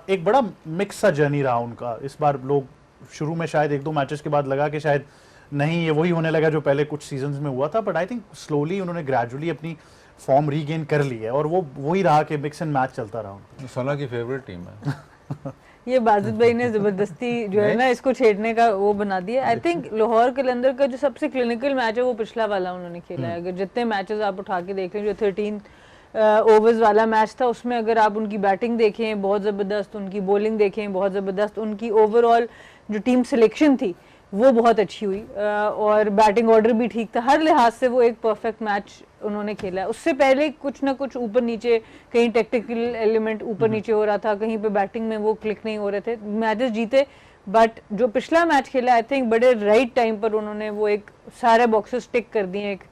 एक बड़ा मिक्स सा जर्नी रहा उनका। इस बार लोग शुरू में शायद 1-2 मैचेस के बाद लगा कि शायद नहीं ये वही होने लगा जो पहले कुछ सीजन्स में हुआ था, बट आई थिंक स्लोली उन्होंने ग्रेजुअली अपनी फॉर्म रीगेन कर ली है और वो वही रहा कि मिक्स एंड मैच चलता रहा। सना की फेवरेट टीम है ये बाजिद भाई ने जबरदस्ती जो है ना इसको छेड़ने का वो बना दिया। आई थिंक लाहौर कलंदर का जो सबसे क्लिनिकल मैच है वो पिछला वाला उन्होंने खेला है। अगर जितने मैचेस आप उठा के देख लें, जो 13 ओवर्स वाला मैच था उसमें अगर आप उनकी बैटिंग देखें बहुत ज़बरदस्त, उनकी बॉलिंग देखें बहुत ज़बरदस्त, उनकी ओवरऑल जो टीम सिलेक्शन थी वो बहुत अच्छी हुई और बैटिंग ऑर्डर भी ठीक था। हर लिहाज से वो एक परफेक्ट मैच उन्होंने खेला है। उससे पहले कुछ ना कुछ ऊपर नीचे, कहीं टेक्टिकल एलिमेंट ऊपर नीचे हो रहा था, कहीं पे बैटिंग में वो क्लिक नहीं हो रहे थे। मैचेस जीते, बट जो पिछला मैच खेला आई थिंक बड़े राइट टाइम पर उन्होंने वो एक सारे बॉक्सेस टिक कर दिए एक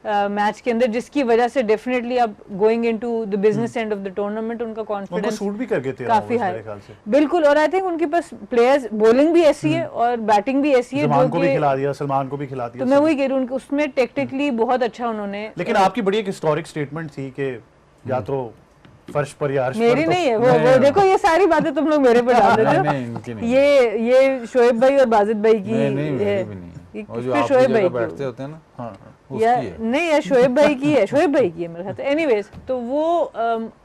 मैच के अंदर, जिसकी वजह से डेफिनेटली अब going into the business end of the tournament उनका कॉन्फिडेंस सूट भी कर गए थे काफी हाई बिल्कुल। और आई थिंक उनके पास प्लेयर्स, बॉलिंग भी ऐसी है और बैटिंग भी ऐसी है जो कि खिला दिया, सलमान को भी खिला दिया। तो मैं वही कह रही हूँ उसमें टेक्निकली बहुत अच्छा उन्होंने। लेकिन आपकी बड़ी एक हिस्टोरिक स्टेटमेंट थी कि या तो फर्श पर या अर्श मेरी पर नहीं है वो देखो ये सारी बातें तुम लोग मेरे पे डाल देते नहीं, इनकी हो। नहीं। ये शोएब भाई और बाजिद भाई की नहीं नहीं है। मेरी भी नहीं ये है। और जो किस पे आप शोएब जगह भाई की बैठते होगी? होते हैं ना, हाँ या उसकी है। नहीं या शोएब भाई की है, शोएब भाई की है मेरे ख्याल से। एनीवेज तो वो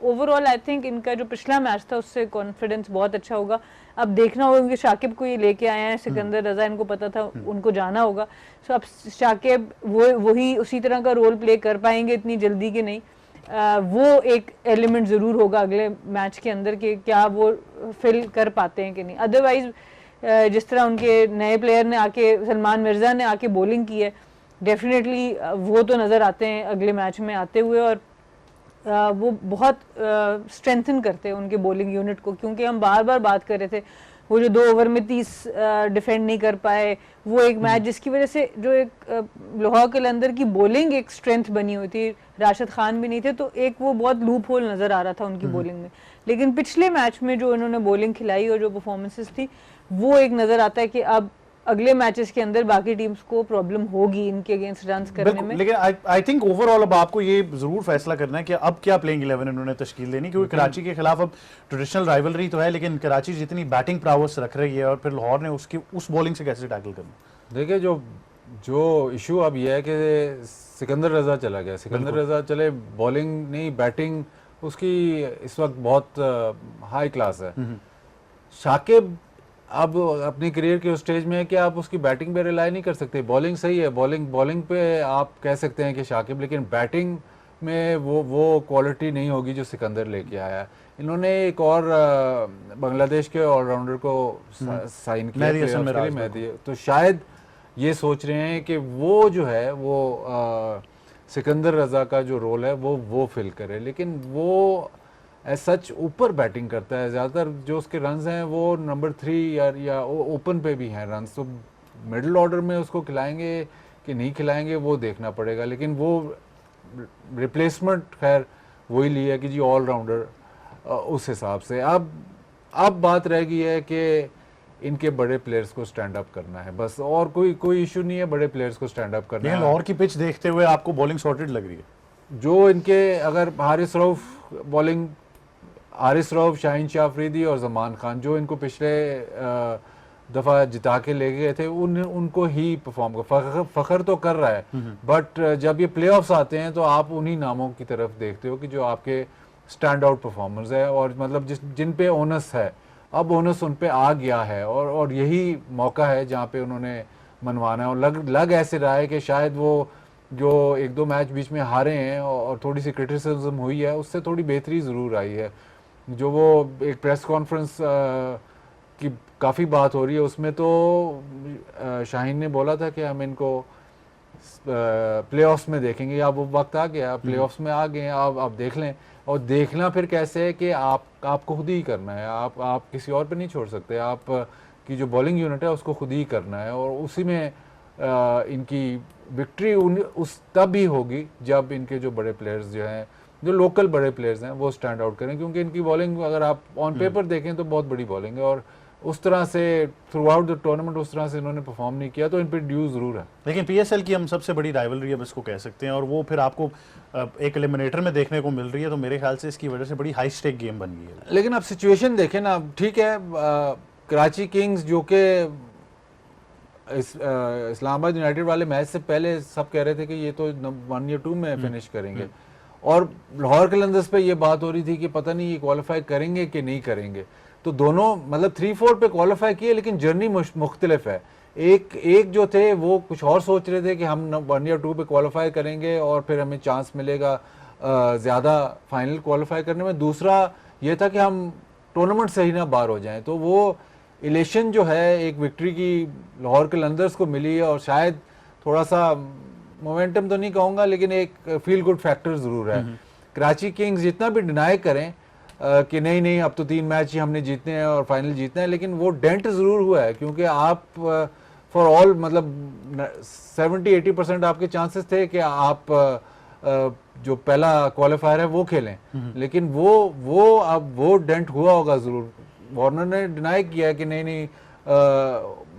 ओवरऑल आई थिंक इनका जो पिछला मैच था उससे कॉन्फिडेंस बहुत अच्छा होगा। अब देखना होगा क्योंकि शाकिब को ये लेके आए हैं, सिकंदर रजा इनको पता था उनको जाना होगा। सो अब शाकिब वही उसी तरह का रोल प्ले कर पाएंगे इतनी जल्दी कि नहीं, वो एक एलिमेंट ज़रूर होगा अगले मैच के अंदर कि क्या वो फिल कर पाते हैं कि नहीं। अदरवाइज जिस तरह उनके नए प्लेयर ने आके, सलमान मिर्ज़ा ने आके बॉलिंग की है, डेफिनेटली वो तो नज़र आते हैं अगले मैच में आते हुए, और वो बहुत स्ट्रेंथन करते हैं उनके बॉलिंग यूनिट को। क्योंकि हम बार बार बात कर रहे थे वो जो 2 ओवर में 30 डिफेंड नहीं कर पाए, वो एक मैच जिसकी वजह से जो एक लाहौर के अंदर की बॉलिंग एक स्ट्रेंथ बनी हुई थी, राशिद खान भी नहीं थे तो एक वो बहुत लूप होल नज़र आ रहा था उनकी बॉलिंग में। लेकिन पिछले मैच में जो इन्होंने बॉलिंग खिलाई और जो परफॉर्मेंसेस थी, वो एक नज़र आता है कि अब अगले मैचेस के अंदर बाकी टीम्स को प्रॉब्लम होगी इनके अगेंस्ट रन्स करने में। लेकिन आई थिंक ओवरऑल अब आपको ये जरूर फैसला करना है कि अब क्या प्लेइंग 11 इन्होंने तश्कील देनी, क्योंकि कराची के खिलाफ अब ट्रेडिशनल राइवलरी तो है, लेकिन कराची जितनी बैटिंग प्रावस रख रही है और फिर लाहौर ने उसकी उस बॉलिंग से कैसे टैकल करना। देखिए जो इशू अब ये है कि सिकंदर रजा चला गया, सिकंदर रजा चले, बॉलिंग नहीं बैटिंग उसकी इस वक्त बहुत हाई क्लास है। शाकिब अब अपनी करियर के उस स्टेज में है कि आप उसकी बैटिंग पे रिलाई नहीं कर सकते। बॉलिंग सही है, बॉलिंग पे आप कह सकते हैं कि शाकिब, लेकिन बैटिंग में वो क्वालिटी नहीं होगी जो सिकंदर लेके आया। इन्होंने एक और बांग्लादेश के ऑलराउंडर को साइन किया मेहदी हसन मिराज मेहदी, तो शायद ये सोच रहे हैं कि वो जो है वो सिकंदर रजा का जो रोल है वो फिल करे। लेकिन वो एज सच ऊपर बैटिंग करता है, ज़्यादातर जो उसके रन्स हैं वो नंबर 3 या ओपन पे भी हैं रन्स। तो मिडिल ऑर्डर में उसको खिलाएंगे कि नहीं खिलाएंगे वो देखना पड़ेगा। लेकिन वो रिप्लेसमेंट खैर वही लिया कि जी ऑलराउंडर, उस हिसाब से अब बात रह गई है कि इनके बड़े प्लेयर्स को स्टैंड अप करना है बस, और कोई इशू नहीं है बड़े प्लेयर्स को स्टैंड अप करना है। लाहौर की पिच देखते हुए आपको बॉलिंग सॉर्टेड लग रही है? जो इनके अगर हारिस रऊफ बॉलिंग, हारिस रऊफ, शाहीन शाह अफरीदी और जमान खान जो इनको पिछले दफ़ा जिता के ले गए थे उनको ही परफॉर्म कर, फ़खर तो कर रहा है, बट जब ये प्लेऑफ्स आते हैं तो आप उन्हीं नामों की तरफ देखते हो कि जो आपके स्टैंड आउट परफॉर्मर्स है और मतलब जिन पे ओनस है। अब ओनस उन पे आ गया है और यही मौका है जहाँ पे उन्होंने मनवाना है। और लग ऐसे रहा है कि शायद वो जो 1-2 मैच बीच में हारे हैं और थोड़ी सी क्रिटिसिज्म हुई है, उससे थोड़ी बेहतरी ज़रूर आई है। जो वो एक प्रेस कॉन्फ्रेंस की काफ़ी बात हो रही है, उसमें तो शाहीन ने बोला था कि हम इनको प्लेऑफ्स में देखेंगे। अब वो वक्त आ गया, प्लेऑफ्स में आ गए हैं, अब देख लें। और देखना फिर कैसे है कि आपको खुद ही करना है, आप किसी और पे नहीं छोड़ सकते। आप की जो बॉलिंग यूनिट है उसको खुद ही करना है, और उसी में इनकी विक्ट्री उस तब ही होगी जब इनके जो बड़े प्लेयर्स जो हैं, जो लोकल बड़े प्लेयर्स हैं, वो स्टैंड आउट करें। क्योंकि इनकी बॉलिंग अगर आप ऑन पेपर देखें तो बहुत बड़ी बॉलिंग है, और उस तरह से थ्रू आउट द टूर्नामेंट उस तरह से इन्होंने परफॉर्म नहीं किया, तो इन पर ड्यू जरूर है। लेकिन पीएसएल की हम सबसे बड़ी राइवलरी अब इसको कह सकते हैं, और वो फिर आपको एक एलिमिनेटर में देखने को मिल रही है, तो मेरे ख्याल से इसकी वजह से बड़ी हाई स्टेक गेम बन गई है। लेकिन आप सिचुएशन देखें ना, ठीक है, कराची किंग्स जो कि इस्लामाबाद यूनाइटेड वाले मैच से पहले सब कह रहे थे कि ये तो 1 या 2 में फिनिश करेंगे, और लाहौर कलंदर्स पे ये बात हो रही थी कि पता नहीं ये क्वालिफाई करेंगे कि नहीं करेंगे। तो दोनों मतलब 3-4 पे क्वालिफाई किए, लेकिन जर्नी मुख्तलिफ है। एक जो थे वो कुछ और सोच रहे थे कि हम 1 या 2 पे क्वालिफाई करेंगे और फिर हमें चांस मिलेगा ज़्यादा फाइनल क्वालिफाई करने में। दूसरा ये था कि हम टूर्नामेंट से ही ना बाहर हो जाएं। तो वो इलेक्शन जो है एक विक्ट्री की लाहौर कलंदर्स को मिली है, और शायद थोड़ा सा मोमेंटम तो नहीं कहूँगा, लेकिन एक फील गुड फैक्टर ज़रूर है। कराची किंग्स जितना भी डिनाई करें कि नहीं अब तो 3 मैच ही हमने जीतने हैं और फाइनल जीतना है, लेकिन वो डेंट ज़रूर हुआ है। क्योंकि आप फॉर ऑल मतलब 70-80% आपके चांसेस थे कि आप जो पहला क्वालिफायर है वो खेलें, लेकिन वो डेंट हुआ होगा ज़रूर। वार्नर ने डिनाई किया कि नहीं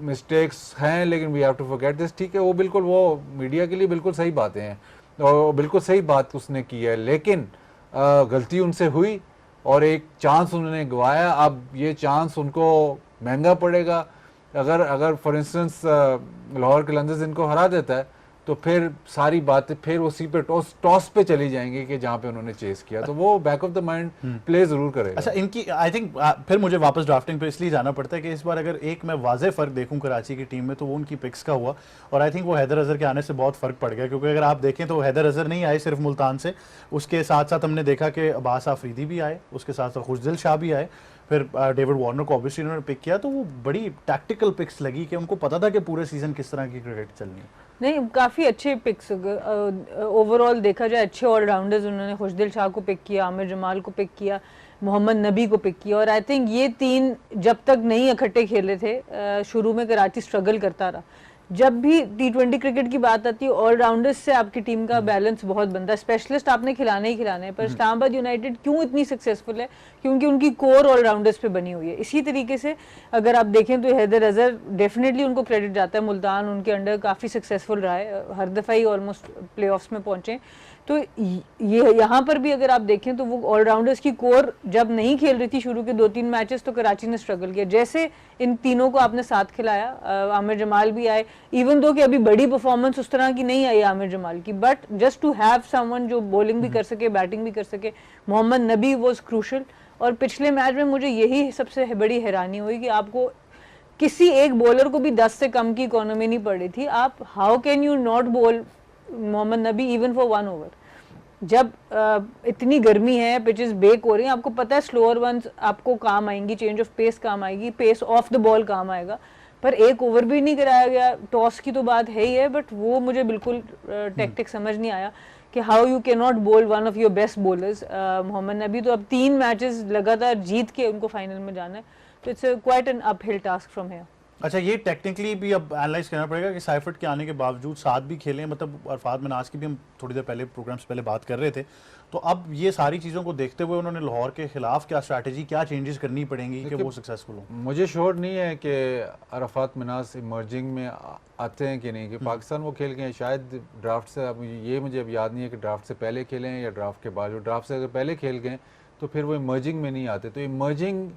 मिस्टेक्स हैं, लेकिन we have to forget this. ठीक है, वो बिल्कुल वो मीडिया के लिए बिल्कुल सही बातें हैं और बिल्कुल सही बात उसने की है, लेकिन गलती उनसे हुई। और एक चांस उन्होंने गवाया, अब ये चांस उनको महंगा पड़ेगा। अगर फॉर इंस्टेंस लाहौर कलंदर्स इनको हरा देता है तो फिर सारी बातें फिर उसी पे टॉस पे चली जाएंगी कि जहाँ पे उन्होंने चेस किया, तो वो back of the mind play जरूर करेगा। अच्छा, इनकी आई थिंक फिर मुझे वापस ड्राफ्टिंग पे इसलिए जाना पड़ता है कि इस बार अगर एक मैं वाज़े फ़र्क देखूं कराची की टीम में तो वो उनकी पिक्स का हुआ, और आई थिंक वो हैदर अजहर के आने से बहुत फ़र्क पड़ गया, क्योंकि अगर आप देखें तो हैदर अजहर नहीं आए सिर्फ मुल्तान से, उसके साथ साथ हमने देखा कि अब्बास आफरीदी भी आए, उसके साथ साथ खुशदिल शाह भी आए, फिर डेविड वार्नर को ऑब्वियसली उन्होंने पिक किया, तो वो बड़ी टैक्टिकल पिक्स लगी कि उनको पता था कि पूरे सीज़न किस तरह की क्रिकेट चलनी है। नहीं, काफ़ी अच्छे पिक्स ओवरऑल देखा जाए, अच्छे ऑलराउंडर्स उन्होंने खुशदिल शाह को पिक किया, आमिर जमाल को पिक किया, मोहम्मद नबी को पिक किया, और आई थिंक ये तीन जब तक नहीं इकट्ठे खेले थे, शुरू में कराची स्ट्रगल करता रहा। जब भी T20 क्रिकेट की बात आती है, ऑलराउंडर्स से आपकी टीम का बैलेंस बहुत बनता है। स्पेशलिस्ट आपने खिलाने ही खिलाने हैं, पर इस्लामाबाद यूनाइटेड क्यों इतनी सक्सेसफुल है? क्योंकि उनकी कोर ऑलराउंडर्स पे बनी हुई है। इसी तरीके से अगर आप देखें तो हैदर अजहर डेफिनेटली उनको क्रेडिट जाता है, मुल्तान उनके अंडर काफ़ी सक्सेसफुल रहा है, हर दफ़ा ही ऑलमोस्ट प्लेऑफ्स में पहुंचे। तो ये यहाँ पर भी अगर आप देखें तो वो ऑलराउंडर्स की कोर जब नहीं खेल रही थी शुरू के 2-3 मैचेस, तो कराची ने स्ट्रगल किया। जैसे इन तीनों को आपने साथ खिलाया, आमिर जमाल भी आए, इवन दो कि अभी बड़ी परफॉर्मेंस उस तरह की नहीं आई आमिर जमाल की, but just to have someone जो बॉलिंग भी कर सके, बैटिंग भी कर सके। मोहम्मद नबी वाज क्रूशल, और पिछले मैच में मुझे यही सबसे बड़ी हैरानी हुई कि आपको किसी एक बॉलर को भी 10 से कम की इकोनॉमी नहीं पड़ रही थी। आप how can you not bowl Mohammad Nabi even for 1 over? जब इतनी गर्मी है, पिचेस बेक हो रही हैं, आपको पता है स्लोअर वंस आपको काम आएंगी, चेंज ऑफ पेस काम आएगी, पेस ऑफ द बॉल काम आएगा, पर एक ओवर भी नहीं कराया गया। टॉस की तो बात है ही है, बट वो मुझे बिल्कुल टैक्टिक समझ नहीं आया कि how you can not bowl one of your best bowlers. Mohammad Nabi तो अब 3 मैचेस लगातार जीत के उनको फाइनल में जाना है, तो it's quite an uphill task from here. अच्छा, ये टेक्निकली भी अब एनालाइज करना पड़ेगा कि साइफर्ट के आने के बावजूद साथ भी खेलें, मतलब अरफात मिनाज की भी हम थोड़ी देर पहले प्रोग्राम्स पहले बात कर रहे थे, तो अब ये सारी चीज़ों को देखते हुए उन्होंने लाहौर के खिलाफ क्या स्ट्रैटेजी, क्या चेंजेस करनी पड़ेंगी कि वो सक्सेसफुल हो? मुझे श्योर नहीं है कि अरफात मिनाज इमर्जिंग में आते हैं कि नहीं, कि पाकिस्तान वो खेल गए हैं शायद ड्राफ्ट से, अब ये मुझे अब याद नहीं है कि ड्राफ्ट से पहले खेले हैं या ड्राफ्ट के बाद। ड्राफ्ट से अगर पहले खेल गए तो फिर वो इमर्जिंग में नहीं आते, तो इमर्जिंग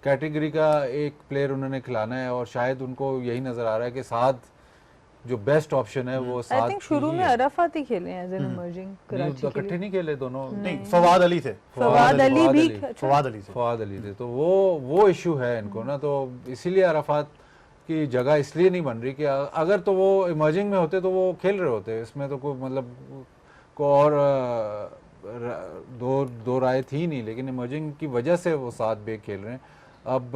कैटेगरी का एक प्लेयर उन्होंने खिलाना है, और शायद उनको यही नज़र आ रहा है कि साथ जो बेस्ट ऑप्शन है वो साथ आई थिंक शुरू में अरफात ही खेले हैं एज एन इमर्जिंग कराची के लिए। इकट्ठे नहीं खेले दोनों, नहीं, फवाद अली थे, फवाद अली भी, फवाद अली थे, फवाद अली थे, तो वो इशू है इनको ना, तो इसीलिए अरफात की जगह इसलिए नहीं बन रही कि अगर तो वो इमर्जिंग में होते तो वो खेल रहे होते, इसमें तो कोई मतलब को और दो राय थी नहीं, लेकिन इमर्जिंग की वजह से वो सात बेग खेल रहे हैं। अब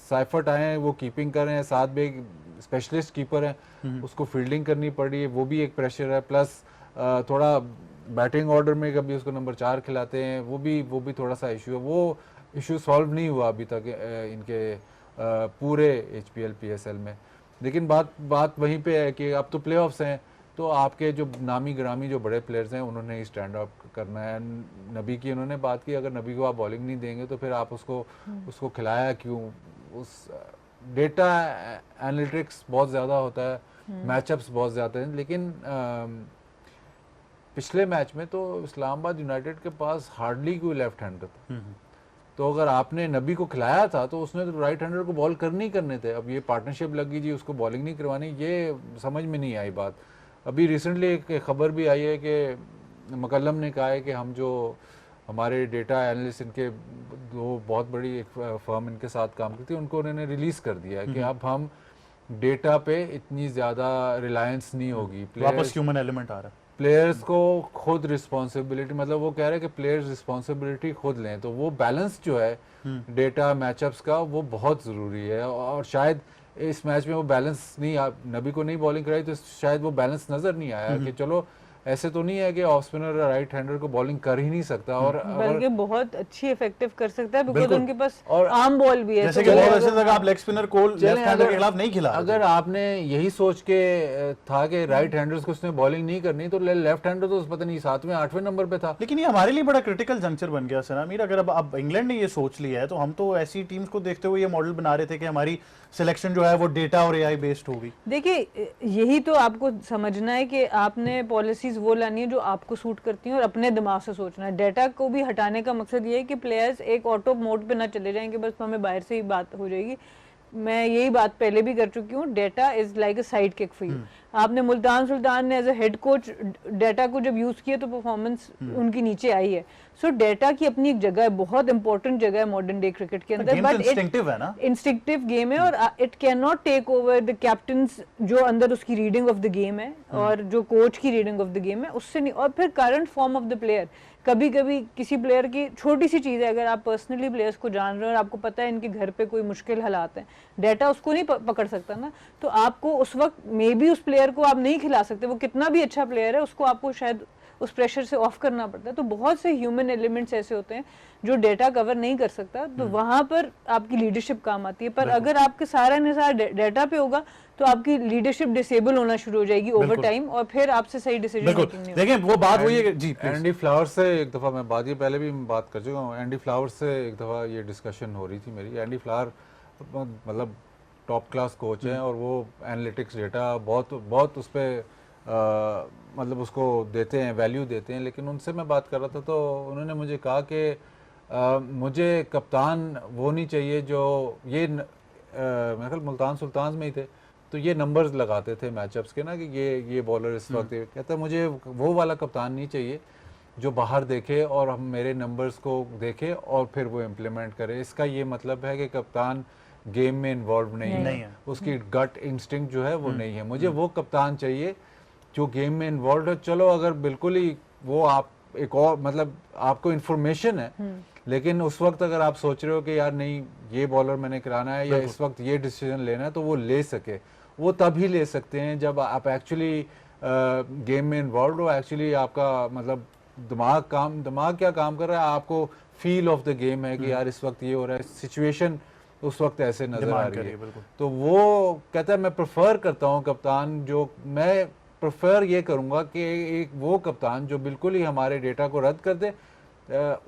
साइफर्ट आए हैं, वो कीपिंग कर रहे हैं, सात बेग स्पेशलिस्ट कीपर हैं, उसको फील्डिंग करनी पड़ रही है, वो भी एक प्रेशर है, प्लस थोड़ा बैटिंग ऑर्डर में कभी उसको नंबर 4 खिलाते हैं, वो भी थोड़ा सा इशू है, वो इशू सॉल्व नहीं हुआ अभी तक इनके पूरे HPL PSL में। लेकिन बात वहीं पे है कि अब तो प्लेऑफ्स हैं, तो आपके जो नामी ग्रामी जो बड़े प्लेयर्स हैं उन्होंने ही स्टैंड अप करना है। नबी की उन्होंने बात की, अगर नबी को आप बॉलिंग नहीं देंगे तो फिर आप उसको खिलाया क्यों? उस डेटा एनालिटिक्स बहुत ज़्यादा होता है, मैचअप्स बहुत ज़्यादा हैं, लेकिन पिछले मैच में तो इस्लामाबाद यूनाइटेड के पास हार्डली कोई लेफ्ट हैंडर था, तो अगर आपने नबी को खिलाया था तो उसने तो राइट हैंडर को बॉल करने थे। अब ये पार्टनरशिप लगी जी, उसको बॉलिंग नहीं करवानी, ये समझ में नहीं आई बात। अभी रिसेंटली एक खबर भी आई है कि मुकल्लम ने कहा है कि हम जो हमारे डेटा एनालिस्ट इनके दो बहुत बड़ी एक फर्म इनके साथ काम करती है, उनको उन्होंने रिलीज़ कर दिया है कि अब हम डेटा पे इतनी ज़्यादा रिलायंस नहीं होगी, वापस ह्यूमन एलिमेंट आ रहा है, प्लेयर्स को खुद रिस्पॉन्सिबिलिटी, मतलब वो कह रहे हैं कि प्लेयर्स रिस्पॉन्सिबिलिटी खुद लें, तो वो बैलेंस जो है डेटा मैचअप्स का वो बहुत ज़रूरी है। और शायद इस मैच में वो बैलेंस नहीं, नबी को नहीं बॉलिंग कराई तो शायद वो बैलेंस नज़र नहीं आया कि चलो ऐसे तो नहीं है कि ऑफ स्पिनर राइट हैंडर को बॉलिंग कर ही नहीं सकता, और बल्कि बहुत अच्छी इफेक्टिव कर सकता है, बिकॉज़ उनके पास आर्म बॉल भी है। जैसे कि अगर आप लेग स्पिनर को लेफ्ट हैंडर के खिलाफ नहीं खिला, अगर आपने यही सोच के था कि राइट हैंडर्स को उसने बॉलिंग नहीं करनी, तो लेफ्ट हैंडर तो पता नहीं 7वें 8वें नंबर पे था। लेकिन ये हमारे लिए बड़ा क्रिटिकल जंक्चर बन गया सना मीर। अगर अब इंग्लैंड ने ये सोच लिया है तो हम तो ऐसी टीम्स को देखते हुए ये मॉडल बना रहे थे कि हमारी सिलेक्शन जो है वो डेटा और AI बेस्ड होगी। देखिए, यही तो आपको समझना है कि आपने पॉलिसीज चीज़ वो लानी है जो आपको सूट करती है और अपने दिमाग से सोचना है। डाटा को भी हटाने का मकसद ये है कि प्लेयर्स एक ऑटो मोड पे ना चले जाएं कि बस हमें बाहर से ही बात हो जाएगी। मैं यही बात पहले भी कर चुकी हूँ, data is like a sidekick for you. आपने मुल्तान सुल्तान ने as a head coach data को जब यूज किया तो परफॉर्मेंस उनकी नीचे आई है। सो डेटा की अपनी एक जगह है, बहुत इंपॉर्टेंट जगह है मॉडर्न डे क्रिकेट के अंदर, बट इंस्टिंक्टिव है ना, इंस्टिंक्टिव गेम है और it can not take over the captains जो अंदर उसकी रीडिंग ऑफ द गेम है और जो कोच की रीडिंग ऑफ द गेम है उससे नहीं। और फिर current form of the player, कभी कभी किसी प्लेयर की छोटी सी चीज़ है, अगर आप पर्सनली प्लेयर्स को जान रहे हो और आपको पता है इनके घर पे कोई मुश्किल हालात हैं, डाटा उसको नहीं पकड़ सकता ना, तो आपको उस वक्त मे बी उस प्लेयर को आप नहीं खिला सकते, वो कितना भी अच्छा प्लेयर है उसको आपको शायद उस प्रेशर से ऑफ करना पड़ता है। तो बहुत से ह्यूमन एलिमेंट्स ऐसे होते हैं जो डेटा कवर नहीं कर सकता, तो वहां पर आपकी लीडरशिप काम आती है। पर अगर आपके सारा निसार डेटा पे होगा तो आपकी लीडरशिप डिसेबल होना शुरू हो जाएगी ओवर टाइम और फिर आपसे सही डिसीजन मेकिंग नहीं होगी। देखिए वो बात हुई है जी, एंडी फ्लावर से एक दफ़ा मैं बात, ये पहले भी मैं बात कर चुका हूँ, एंडी फ्लावर से एक दफ़ा ये डिस्कशन हो रही थी मेरी। एंडी फ्लावर मतलब टॉप क्लास कोच हैं और वो एनालिटिक्स डेटा बहुत उस पर मतलब उसको देते हैं, वैल्यू देते हैं। लेकिन उनसे मैं बात कर रहा था तो उन्होंने मुझे कहा कि मुझे कप्तान वो नहीं चाहिए जो ये मेरे ख्याल मुल्तान सुल्तान में ही थे, तो ये नंबर्स लगाते थे मैचअप्स के ना कि ये बॉलर इस वक्त, कहता मुझे वो वाला कप्तान नहीं चाहिए जो बाहर देखे और हम मेरे नंबर्स को देखे और फिर वो इम्प्लीमेंट करे। इसका ये मतलब है कि कप्तान गेम में इन्वॉल्व नहीं है, उसकी गट इंस्टिंक्ट जो है वो नहीं है। मुझे वो कप्तान चाहिए जो गेम में इन्वॉल्व है। चलो अगर बिल्कुल ही वो आप एक और मतलब आपको इन्फॉर्मेशन है, लेकिन उस वक्त अगर आप सोच रहे हो कि यार नहीं ये बॉलर मैंने कराना है या इस वक्त ये डिसीजन लेना है, तो वो ले सके, वो तभी ले सकते हैं जब आप एक्चुअली गेम में इन्वॉल्व हो। एक्चुअली आपका मतलब दिमाग क्या काम कर रहा है, आपको फील ऑफ द गेम है कि यार इस वक्त ये हो रहा है, सिचुएशन उस वक्त ऐसे नजर आ रही है। तो वो कहता है मैं प्रेफर करता हूँ कप्तान, जो मैं प्रेफर ये करूंगा कि एक वो कप्तान जो बिल्कुल ही हमारे डेटा को रद्द कर दे,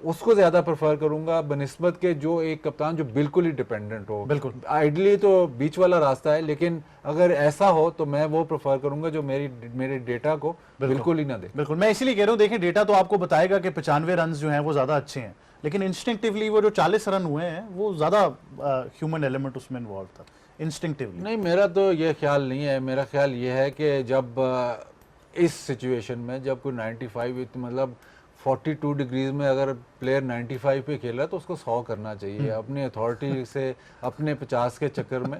उसको ज्यादा प्रेफर करूंगा बनिस्बत के जो एक कप्तान जो बिल्कुल ही डिपेंडेंट हो। बिल्कुल आइडली तो बीच वाला रास्ता है, लेकिन अगर ऐसा हो तो मैं वो प्रेफर करूंगा जो मेरे डेटा को बिल्कुल ही ना दे। बिल्कुल, मैं इसीलिए कह रहा हूँ, देखिए डेटा तो आपको बताएगा कि 95 रन जो हैं वो ज्यादा अच्छे हैं, लेकिन इंस्टिंक्टिवली वो जो 40 रन हुए हैं वो ज्यादा ह्यूमन एलिमेंट उसमें इन्वॉल्व था इंस्टिंक्टिवली। नहीं, मेरा तो ये ख्याल नहीं है। मेरा ख्याल ये है कि जब इस सिचुएशन में जब कोई 95 मतलब 42 डिग्रीज में अगर प्लेयर 95 पे खेल रहा है तो उसको 100 करना चाहिए। अपनी अथॉरिटी से अपने 50 के चक्कर में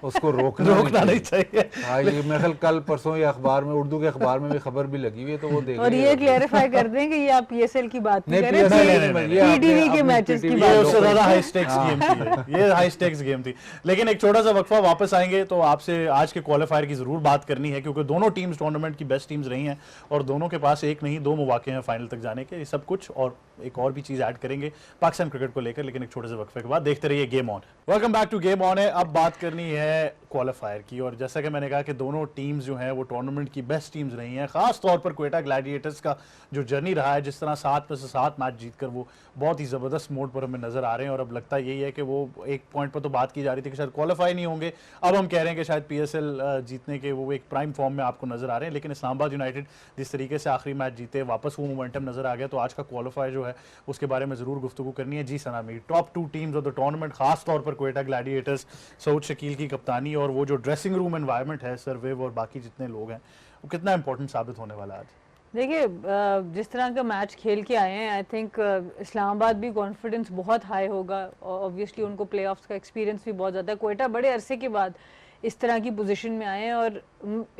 उसको रोकना नहीं चाहिए। हाँ, ये मेरे ख्याल कल परसों ये अखबार में, उर्दू के अखबार में भी खबर भी लगी हुई है, तो वो देख। और ये क्लैरिफाई कर दें कि ये आप पीएसएल की बात नहीं कर रहे, पीटीवी के मैचेस की बात। उससे ज्यादा हाई स्टेक्स गेम थी, ये हाई स्टेक्स गेम थी। लेकिन एक छोटा सा वक्फा, वापस आएंगे तो आपसे आज के क्वालिफायर की जरूर बात करनी है, क्योंकि दोनों टीम्स टूर्नामेंट की बेस्ट टीम्स रही हैं और दोनों के पास एक नहीं 2 मौके हैं फाइनल तक जाने के। ये सब कुछ और एक और भी चीज ऐड करेंगे पाकिस्तान क्रिकेट को लेकर, लेकिन एक छोटे से वक्फे के बाद। देखते रहिए game on. Welcome back to game on है। अब बात करनी है क्वालिफायर की, और जैसा कि मैंने कहा कि दोनों टीम्स जो हैं वो टूर्नामेंट की बेस्ट टीम्स रही हैं। खास तौर पर क्वेटा ग्लैडिएटर्स का जो जर्नी रहा है, जिस तरह 7 में से 7 मैच जीतकर वो बहुत ही जबरदस्त मोड पर हमें नजर आ रहे हैं। और अब लगता यही है कि वो एक पॉइंट पर तो बात की जा रही थी कि शायद क्वालिफाई नहीं होंगे, अब हम कह रहे हैं कि शायद पीएसएल जीतने के वो एक प्राइम फॉर्म में आपको नजर आ रहे हैं। लेकिन इस्लामाबाद यूनाइटेड जिस तरीके से आखिरी मैच जीते, वापस वो मोमेंटम नजर आ गया, तो आज का क्वालिफायर जो है उसके बारे में जरूर गुफ्तगू करनी है। जी Sana Mir, top 2 teams of the tournament, खास तौर पर क्वेटा ग्लैडिएटर्स, सऊद शकील की कप्तानी और वो जो ड्रेसिंग रूम एनवायरनमेंट है, सरवेव और बाकी जितने लोग हैं, वो कितना इंपॉर्टेंट साबित होने वाला है आज? देखिए, जिस तरह का मैच खेल के आए हैं, आई थिंक इस्लामाबाद भी कॉन्फिडेंस बहुत हाई होगा। ऑब्वियसली उनको प्लेऑफ्स का एक्सपीरियंस भी बहुत ज़्यादा है। क्वेटा बड़े अरसे के बाद इस तरह की पोजीशन में आए हैं और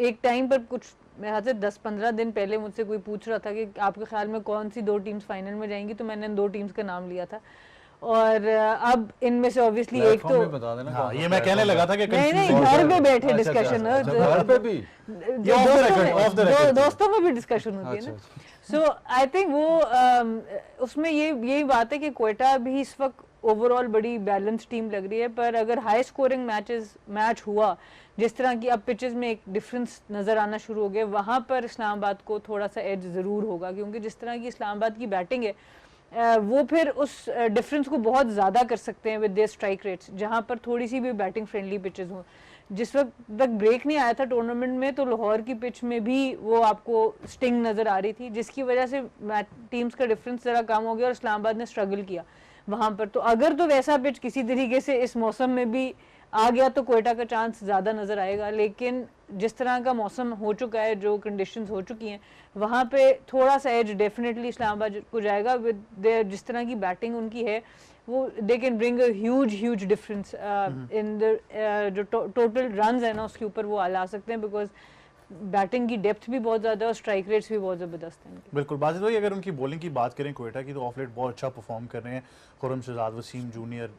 एक टाइम पर कुछ मेरे ख्याल से 10-15 दिन पहले मुझसे कोई पूछ रहा था कि आपके ख्याल में कौन सी 2 टीम्स फाइनल में जाएंगी, तो मैंने इन 2 टीम्स का नाम लिया था। और अब इनमें से ऑब्वियसली एक तो बता देना। हाँ, ये मैं कहने लगा था कि नहीं घर पे बैठे डिस्कशन, घर पे भी दोस्तों में भी डिस्कशन होती है ना। सो आई थिंक वो उसमें यही बात है कि क्वेटा भी इस वक्त ओवरऑल बड़ी बैलेंस टीम लग रही है। पर अगर हाई स्कोरिंग मैच हुआ, जिस तरह की अब पिचेस में एक डिफरेंस नजर आना शुरू हो गया, वहां पर इस्लामाबाद को थोड़ा सा एज जरूर होगा, क्योंकि जिस तरह की इस्लामाबाद की बैटिंग है वो फिर उस डिफरेंस को बहुत ज़्यादा कर सकते हैं विद देयर स्ट्राइक रेट्स, जहां पर थोड़ी सी भी बैटिंग फ्रेंडली पिचेस हों। जिस वक्त तक ब्रेक नहीं आया था टूर्नामेंट में, तो लाहौर की पिच में भी वो आपको स्टिंग नजर आ रही थी, जिसकी वजह से टीम्स का डिफरेंस जरा कम हो गया और इस्लामाबाद ने स्ट्रगल किया वहां पर। तो अगर तो वैसा पिच किसी तरीके से इस मौसम में भी आ गया तो क्वेटा का चांस ज्यादा नजर आएगा, लेकिन जिस तरह का मौसम हो चुका है, जो कंडीशंस हो चुकी हैं, वहां पे थोड़ा सा एज डेफिनेटली इस्लामाबाद को जाएगा विद जिस तरह की बैटिंग उनकी है, वो they can bring a huge difference in the जो टोटल रन्स है ना उसके ऊपर वो ला सकते हैं, बिकॉज बैटिंग की डेप्थ भी बहुत ज़्यादा है और स्ट्राइक रेट्स भी बहुत ज़बरदस्त हैं। बिल्कुल बाजिद भाई, अगर उनकी बॉलिंग की बात करें क्वेटा की, तो ऑफ लेट बहुत अच्छा परफॉर्म कर रहे हैं। खुर्रम शहजाद, वसीम जूनियर,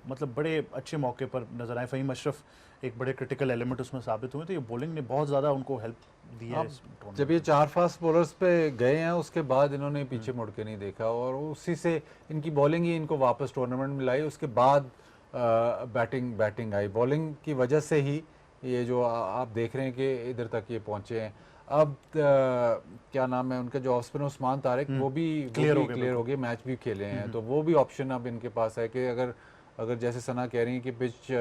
मतलब बड़े अच्छे मौके पर नजर आए। फ़हीम अशरफ एक बड़े क्रिटिकल एलिमेंट उसमें साबित हुए, तो ये बॉलिंग ने बहुत ज़्यादा उनको हेल्प दी है इस टूर्नामेंट जब ये 4 फास्ट बॉलर्स पे गए हैं उसके बाद इन्होंने पीछे मुड़ के नहीं देखा और उसी से इनकी बॉलिंग ही इनको वापस टूर्नामेंट में लाई। उसके बाद बैटिंग आई, बॉलिंग की वजह से ही ये जो आप देख रहे हैं कि इधर तक ये पहुंचे हैं। अब क्या नाम है उनका जो ऑफ स्पिनर उस्मान तारिक, वो भी क्लियर हो गए, मैच भी खेले हैं, तो वो भी ऑप्शन अब इनके पास है कि अगर जैसे सना कह रही है कि पिच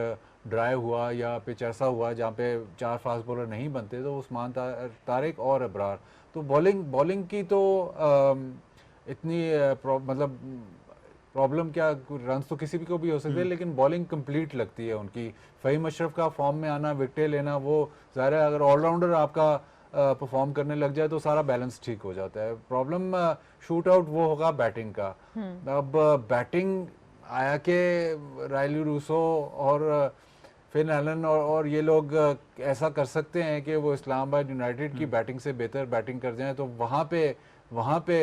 ड्राई हुआ या पिच ऐसा हुआ जहाँ पे 4 फास्ट बॉलर नहीं बनते, तो उस्मान तारिक और अबरार, तो बॉलिंग की तो इतनी मतलब प्रॉब्लम क्या, रन तो किसी भी को भी हो सकते हैं, लेकिन बॉलिंग कंप्लीट लगती है उनकी। फ़हीम अशरफ का फॉर्म में आना, विकेटें लेना, वो ज़ाहिर है अगर ऑलराउंडर आपका परफॉर्म करने लग जाए तो सारा बैलेंस ठीक हो जाता है। प्रॉब्लम शूट आउट वो होगा बैटिंग का। अब बैटिंग आया के रायली रूसो और फिन एलन और ये लोग ऐसा कर सकते हैं कि वो इस्लामाबाद यूनाइटेड की बैटिंग से बेहतर बैटिंग कर जाएं, तो वहाँ पे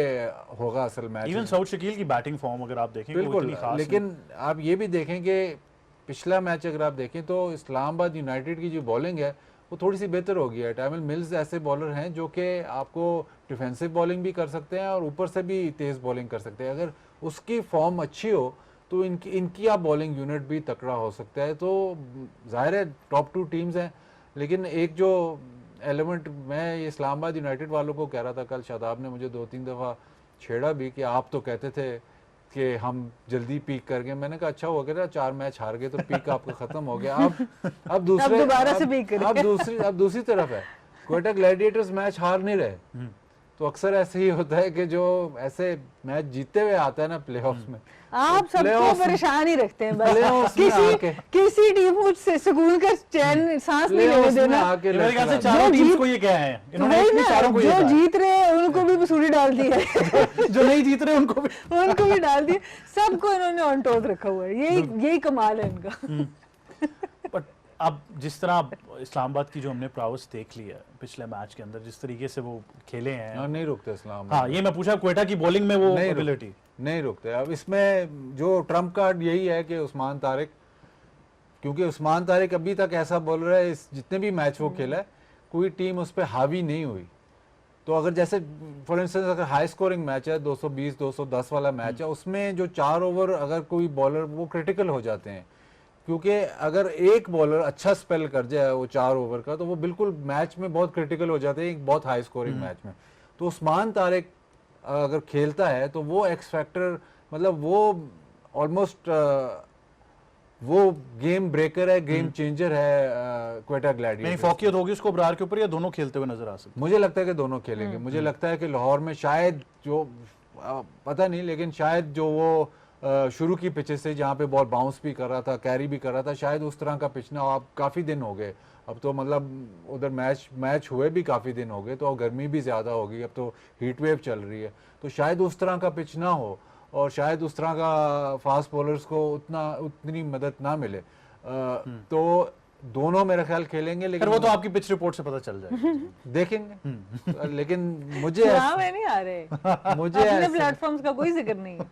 होगा असल मैच। इवन सऊद शकील की बैटिंग फॉर्म अगर आप देखें बिल्कुल, लेकिन आप ये भी देखें कि पिछला मैच अगर आप देखें तो इस्लामाबाद यूनाइटेड की जो बॉलिंग है वो थोड़ी सी बेहतर हो गई है। टामिल मिल्स ऐसे बॉलर हैं जो कि आपको डिफेंसिव बॉलिंग भी कर सकते हैं और ऊपर से भी तेज़ बॉलिंग कर सकते हैं। अगर उसकी फॉर्म अच्छी हो तो इनकी आप बॉलिंग यूनिट भी तकड़ा हो सकता है। तो जाहिर है टॉप 2 टीम्स हैं, लेकिन एक जो एलिमेंट मैं इस्लामाबाद यूनाइटेड वालों को कह रहा था, कल शादाब ने मुझे 2-3 दफ़ा छेड़ा भी कि आप तो कहते थे कि हम जल्दी पीक कर गए। मैंने कहा अच्छा हो गया, 4 मैच हार गए तो पीक आपका खत्म हो गया। अब दूसरी तरफ है, क्वेटा ग्लैडिएटर्स मैच हार नहीं रहे, तो अक्सर ऐसे ही होता है कि जो ऐसे मैच जीतते हुए आता है ना प्लेऑफ्स में, आप सबको परेशान ही रखते हैं बस। किसी टीम को सुकून का चैन सांस नहीं लेने देना। मेरे ख्याल से चारों टीम्स को ये क्या है, इन्होंने चारों को जो जीत रहे हैं उनको भी वसूली डाल दी है, जो नहीं जीत रहे उनको भी डाल दी। सबको इन्होंने ऑन टॉप रखा हुआ है, यही कमाल है इनका। बट अब जिस तरह इस्लामाबाद की जो हमने प्राउस देख ली है पिछले मैच के अंदर, जिस तरीके से वो खेले हैं, नहीं रुकते इस्लामाबाद। हाँ, ये मैं पूछा क्वेटा की बॉलिंग में वो एबिलिटी नहीं रुकते। अब इसमें जो ट्रम्प कार्ड यही है कि उस्मान तारिक, क्योंकि उस्मान तारिक अभी तक ऐसा बॉलर है, इस जितने भी मैच वो खेला है कोई टीम उस पर हावी नहीं हुई। तो अगर जैसे फॉर इंस्टेंस अगर हाई स्कोरिंग मैच है, 220-210 वाला मैच है, उसमें जो 4 ओवर अगर कोई बॉलर वो क्रिटिकल हो जाते हैं, क्योंकि अगर एक बॉलर अच्छा स्पेल कर जाए वो 4 ओवर का, तो वो बिल्कुल मैच में बहुत क्रिटिकल हो जाते हैं एक बहुत हाई स्कोरिंग मैच में। तो उस्मान तारिक अगर खेलता है तो वो एक्स फैक्टर, मतलब वो ऑलमोस्ट वो गेम ब्रेकर है, गेम चेंजर है क्वेटा ग्लैडिएटर्स। नहीं फौकियत होगी उसको अबरार के ऊपर, या दोनों खेलते हुए नजर आ सकते? मुझे लगता है कि दोनों खेलेंगे। मुझे लगता है कि लाहौर में शायद जो पता नहीं, लेकिन शायद जो वो शुरू की पिचेस से जहाँ पे बॉल बाउंस भी कर रहा था, कैरी भी कर रहा था, शायद उस तरह का पिच ना हो। अब काफ़ी दिन हो गए, अब तो मतलब उधर मैच हुए भी काफ़ी दिन हो गए, तो गर्मी भी ज़्यादा होगी, अब तो हीट वेव चल रही है, तो शायद उस तरह का पिच ना हो और शायद उस तरह का फास्ट बॉलर्स को उतनी मदद ना मिले। तो दोनों मेरा ख्याल खेलेंगे, लेकिन वो तो आपकी पिच रिपोर्ट से पता चल जाएगा। देखेंगे। लेकिन मुझे नहीं आ रहे, मुझे अपने प्लेटफॉर्म्स का कोई जिक्र नहीं है।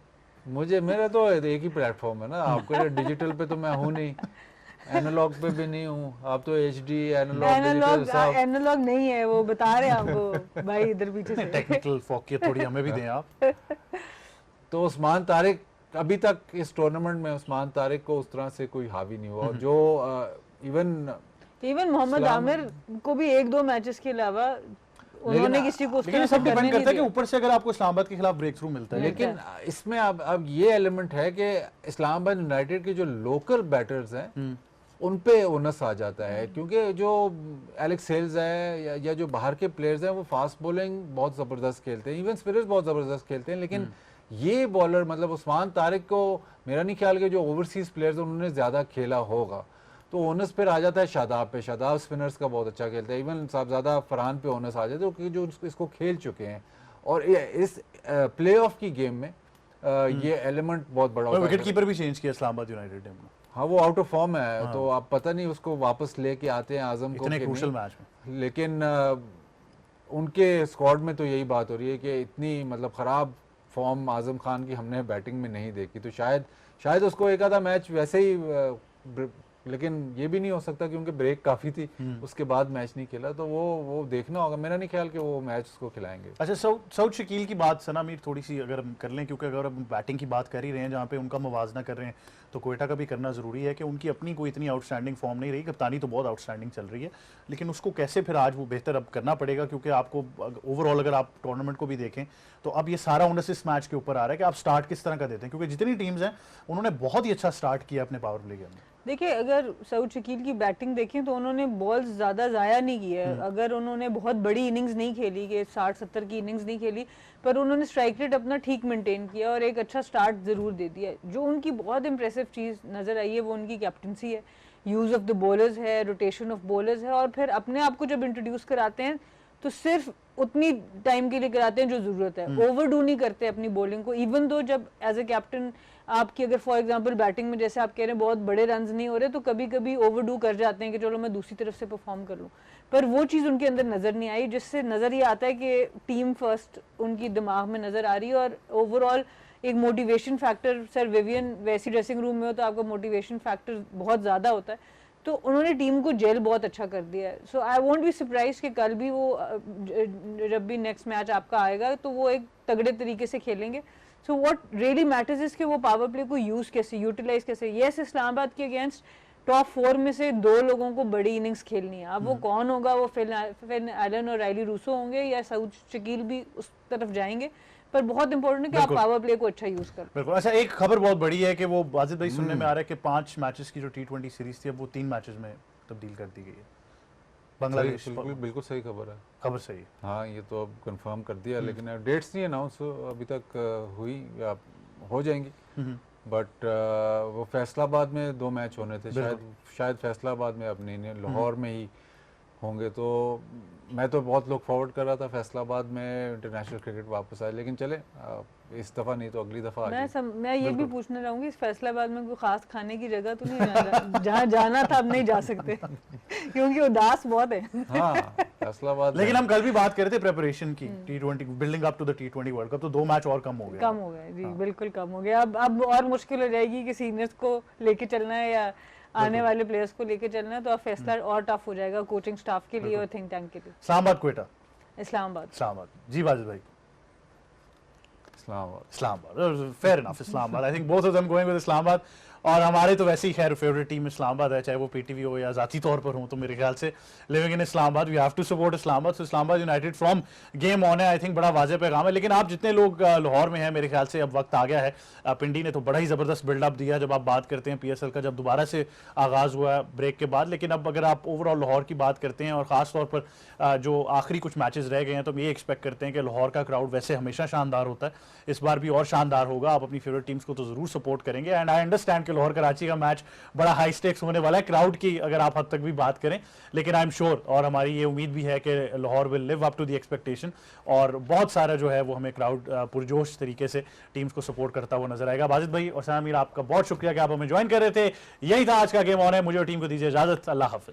मेरा तो एक ही प्लेटफॉर्म है ना, आपको डिजिटल पे तो मैं हूँ नहीं, एनालॉग पे भी नहीं हूँ। आप तो HD एनालॉग नहीं है, वो बता रहे हैं आपको भाई इधर पीछे से। टेक्निकल फौकियत थोड़ी हमें भी दें आप। तो उस्मान तारिक अभी तक इस टूर्नामेंट में उस्मान तारिक को उस तरह से कोई हावी नहीं हुआ, जो इवन मोहम्मद आमिर को भी 1-2 मैचेस के अलावा उन्होंने किसी को लेकिन सब डिपेंड करता है कि ऊपर से अगर आपको इस्लामाबाद के खिलाफ ब्रेक थ्रू मिलता है। लेकिन इसमें अब ये एलिमेंट है कि इस्लामाबाद यूनाइटेड के जो लोकल बैटर्स हैं उन पे ओनस आ जाता है, क्योंकि जो एलेक्स सेल्स है या जो बाहर के प्लेयर्स हैं वो फास्ट बॉलिंग बहुत ज़बरदस्त खेलते हैं, इवन स्पिनर्स बहुत ज़बरदस्त खेलते हैं, लेकिन ये बॉलर मतलब उस्मान तारिक को मेरा नहीं ख्याल कि जो ओवरसीज प्लेयर्स उन्होंने ज़्यादा खेला होगा, तो ओनस फिर आ जाता है शादाब पे। शादाब स्पिनर्स का बहुत अच्छा खेलता है, इवन साहबजादा फरहान पे ओनस आ जाता है क्योंकि जो इसको खेल चुके हैं। और इस प्ले ऑफ की गेम में ये एलिमेंट बहुत बड़ा होता है। विकेट कीपर भी चेंज किया इस्लामाबाद यूनाइटेड टीम ने। हाँ, वो आउट ऑफ फॉर्म है, तो आप पता नहीं उसको वापस लेके आते हैं आजम को इतने कि क्रूशल नहीं। मैच में। लेकिन उनके स्क्वाड में तो यही बात हो रही है कि इतनी मतलब ख़राब फॉर्म आजम खान की हमने बैटिंग में नहीं देखी, तो शायद उसको एक आधा मैच वैसे ही लेकिन ये भी नहीं हो सकता क्योंकि ब्रेक काफ़ी थी, उसके बाद मैच नहीं खेला, तो वो देखना होगा। मेरा नहीं ख्याल कि वो मैच उसको खिलाएंगे। अच्छा, सऊद शकील की बात सना मीर थोड़ी सी अगर हम कर लें, क्योंकि अगर हम बैटिंग की बात कर ही रहे हैं जहाँ पे उनका मुवाजना कर रहे हैं, तो कोयटा का भी करना ज़रूरी है कि उनकी अपनी कोई इतनी आउटस्टैंडिंग फॉर्म नहीं रही, कप्तानी तो बहुत आउटस्टैंडिंग चल रही है, लेकिन उसको कैसे फिर आज वो बेहतर अब करना पड़ेगा, क्योंकि आपको ओवरऑल अगर आप टूर्नामेंट को भी देखें तो अब ये सारा ओनस इस मैच के ऊपर आ रहा है कि आप स्टार्ट किस तरह का देते हैं, क्योंकि जितनी टीम्स हैं उन्होंने बहुत ही अच्छा स्टार्ट किया अपने पावर प्ले के अंदर। देखिए, अगर सऊद शकील की बैटिंग देखें तो उन्होंने बॉल्स ज़्यादा ज़ाया नहीं किया है। अगर उन्होंने बहुत बड़ी इनिंग्स नहीं खेली कि 60-70 की इनिंग्स नहीं खेली, पर उन्होंने स्ट्राइक रेट अपना ठीक मेंटेन किया और एक अच्छा स्टार्ट ज़रूर दे दिया। जो उनकी बहुत इंप्रेसिव चीज़ नज़र आई है वो उनकी कैप्टनसी है, यूज़ ऑफ द बॉलर्स है, रोटेशन ऑफ बॉलर्स है, और फिर अपने आप को जब इंट्रोड्यूस कराते हैं तो सिर्फ उतनी टाइम के लिए कराते हैं जो ज़रूरत है, ओवरडू नहीं करते अपनी बॉलिंग को। इवन दो जब एज ए कैप्टन आपकी अगर फॉर एग्जांपल बैटिंग में जैसे आप कह रहे हैं बहुत बड़े रन्स नहीं हो रहे, तो कभी कभी ओवरडू कर जाते हैं कि चलो मैं दूसरी तरफ से परफॉर्म कर लूँ, पर वो चीज़ उनके अंदर नज़र नहीं आई, जिससे नज़र ये आता है कि टीम फर्स्ट उनकी दिमाग में नज़र आ रही है। और ओवरऑल एक मोटिवेशन फैक्टर, सर विवियन वैसी ड्रेसिंग रूम में हो तो आपका मोटिवेशन फैक्टर बहुत ज़्यादा होता है, तो उन्होंने टीम को जेल बहुत अच्छा कर दिया है। सो आई वोंट बी सरप्राइज कि कल भी वो जब भी नेक्स्ट मैच आपका आएगा तो वो एक तगड़े तरीके से खेलेंगे। So what really matters is कि वो पावर प्ले को यूज़ कैसे, यूटिलाइज कैसे। यस, इस्लामाबाद के अगेंस्ट टॉप 4 में से 2 लोगों को बड़ी इनिंग्स खेलनी है। अब वो कौन होगा, वो फिल एलन और राइली रूसो होंगे या सऊद शकील भी उस तरफ जाएंगे, पर बहुत इंपॉर्टेंट है कि आप पावर प्ले को अच्छा यूज करें। बिल्कुल। अच्छा, एक खबर बहुत बड़ी है कि वो वाजिद भाई सुनने में आ रहा है कि 5 मैचेस की जो T20 सीरीज थी अब वो 3 मैचेस में तब्दील कर दी गई है। बांग्लादेश बिल्कुल सही खबर है। खबर सही है। हाँ, ये तो अब कंफर्म कर दिया, लेकिन डेट्स नहीं अनाउंस अभी तक हुई या हो जाएंगी, बट वो फैसलाबाद में 2 मैच होने थे, शायद फैसलाबाद में अब नहीं, लाहौर में ही होंगे। तो मैं तो बहुत लुक फॉरवर्ड कर रहा था फैसलाबाद में इंटरनेशनल क्रिकेट वापस आए, लेकिन चले इस दफ़ा नहीं तो अगली दफ़ा मैं ये भी पूछने रहूंगी, इस फैसलाबाद में कोई खास खाने की जगह तो नहीं जहाँ जाना था अब नहीं जा सकते क्योंकि उदास बहुत है। हाँ, फैसलाबाद। लेकिन हम कल भी बात कर रहे थे प्रिपरेशन की, T20 building up to the T20 world cup, तो 2 मैच और कम हो गए जी। बिल्कुल कम हो गया। अब और मुश्किल हो जाएगी कि सीनियर्स को लेके चलना है या आने वाले प्लेयर्स को लेके चलना है, तो अब फैसला और टफ हो जाएगा कोचिंग स्टाफ के लिए और थिंक टैंक के लिए। इस्लामाबाद कोयटा। इस्लामाबाद जी वाजिद भाई। Islamabad. Fair enough, Islamabad. I think both of them going with Islamabad. और हमारे तो वैसे ही खैर फेवरेट टीम इस्लामाबाद है, चाहे वो पीटीवी हो या जाती तौर पर हो, तो मेरे ख्याल से living in Islamabad we have to support Islamabad. So Islamabad United from game on है, आई थिंक बड़ा वाज़ेह पैगाम है। लेकिन आप जितने लोग लाहौर में हैं, मेरे ख्याल से अब वक्त आ गया है। पिंडी ने तो बड़ा ही ज़बरदस्त बिल्डअप दिया जब आप बात करते हैं PSL का, जब दोबारा से आगाज़ हुआ ब्रेक के बाद। लेकिन अब अगर आप ओवरऑल लाहौर की बात करते हैं और ख़ास तौर पर जो आखिरी कुछ मैचेस रह गए हैं, तो हम ये एक्सपेक्ट करते हैं कि लाहौर का क्राउड वैसे हमेशा शानदार होता है, इस बार भी और शानदार होगा। आप अपनी फेवरेट टीम्स को तो ज़रूर सपोर्ट करेंगे। एंड आई अंडरस्टैंड कि लाहौर कराची का मैच बड़ा हाई स्टेक्स होने वाला है क्राउड की अगर आप हद तक भी बात करें, लेकिन आई एम श्योर और हमारी ये उम्मीद भी है कि Lahore will live up to the expectation और बहुत सारा जो है वो हमें क्राउड पुरजोश तरीके से टीम्स को सपोर्ट करता हुआ नजर आएगा। वाजिद भाई और सामीर, आपका बहुत शुक्रिया कि आप हमें ज्वाइन कर रहे थे। यही था आज का गेम ऑन है। मुझे और टीम को दीजिए इजाजत। अल्लाह हाफिज।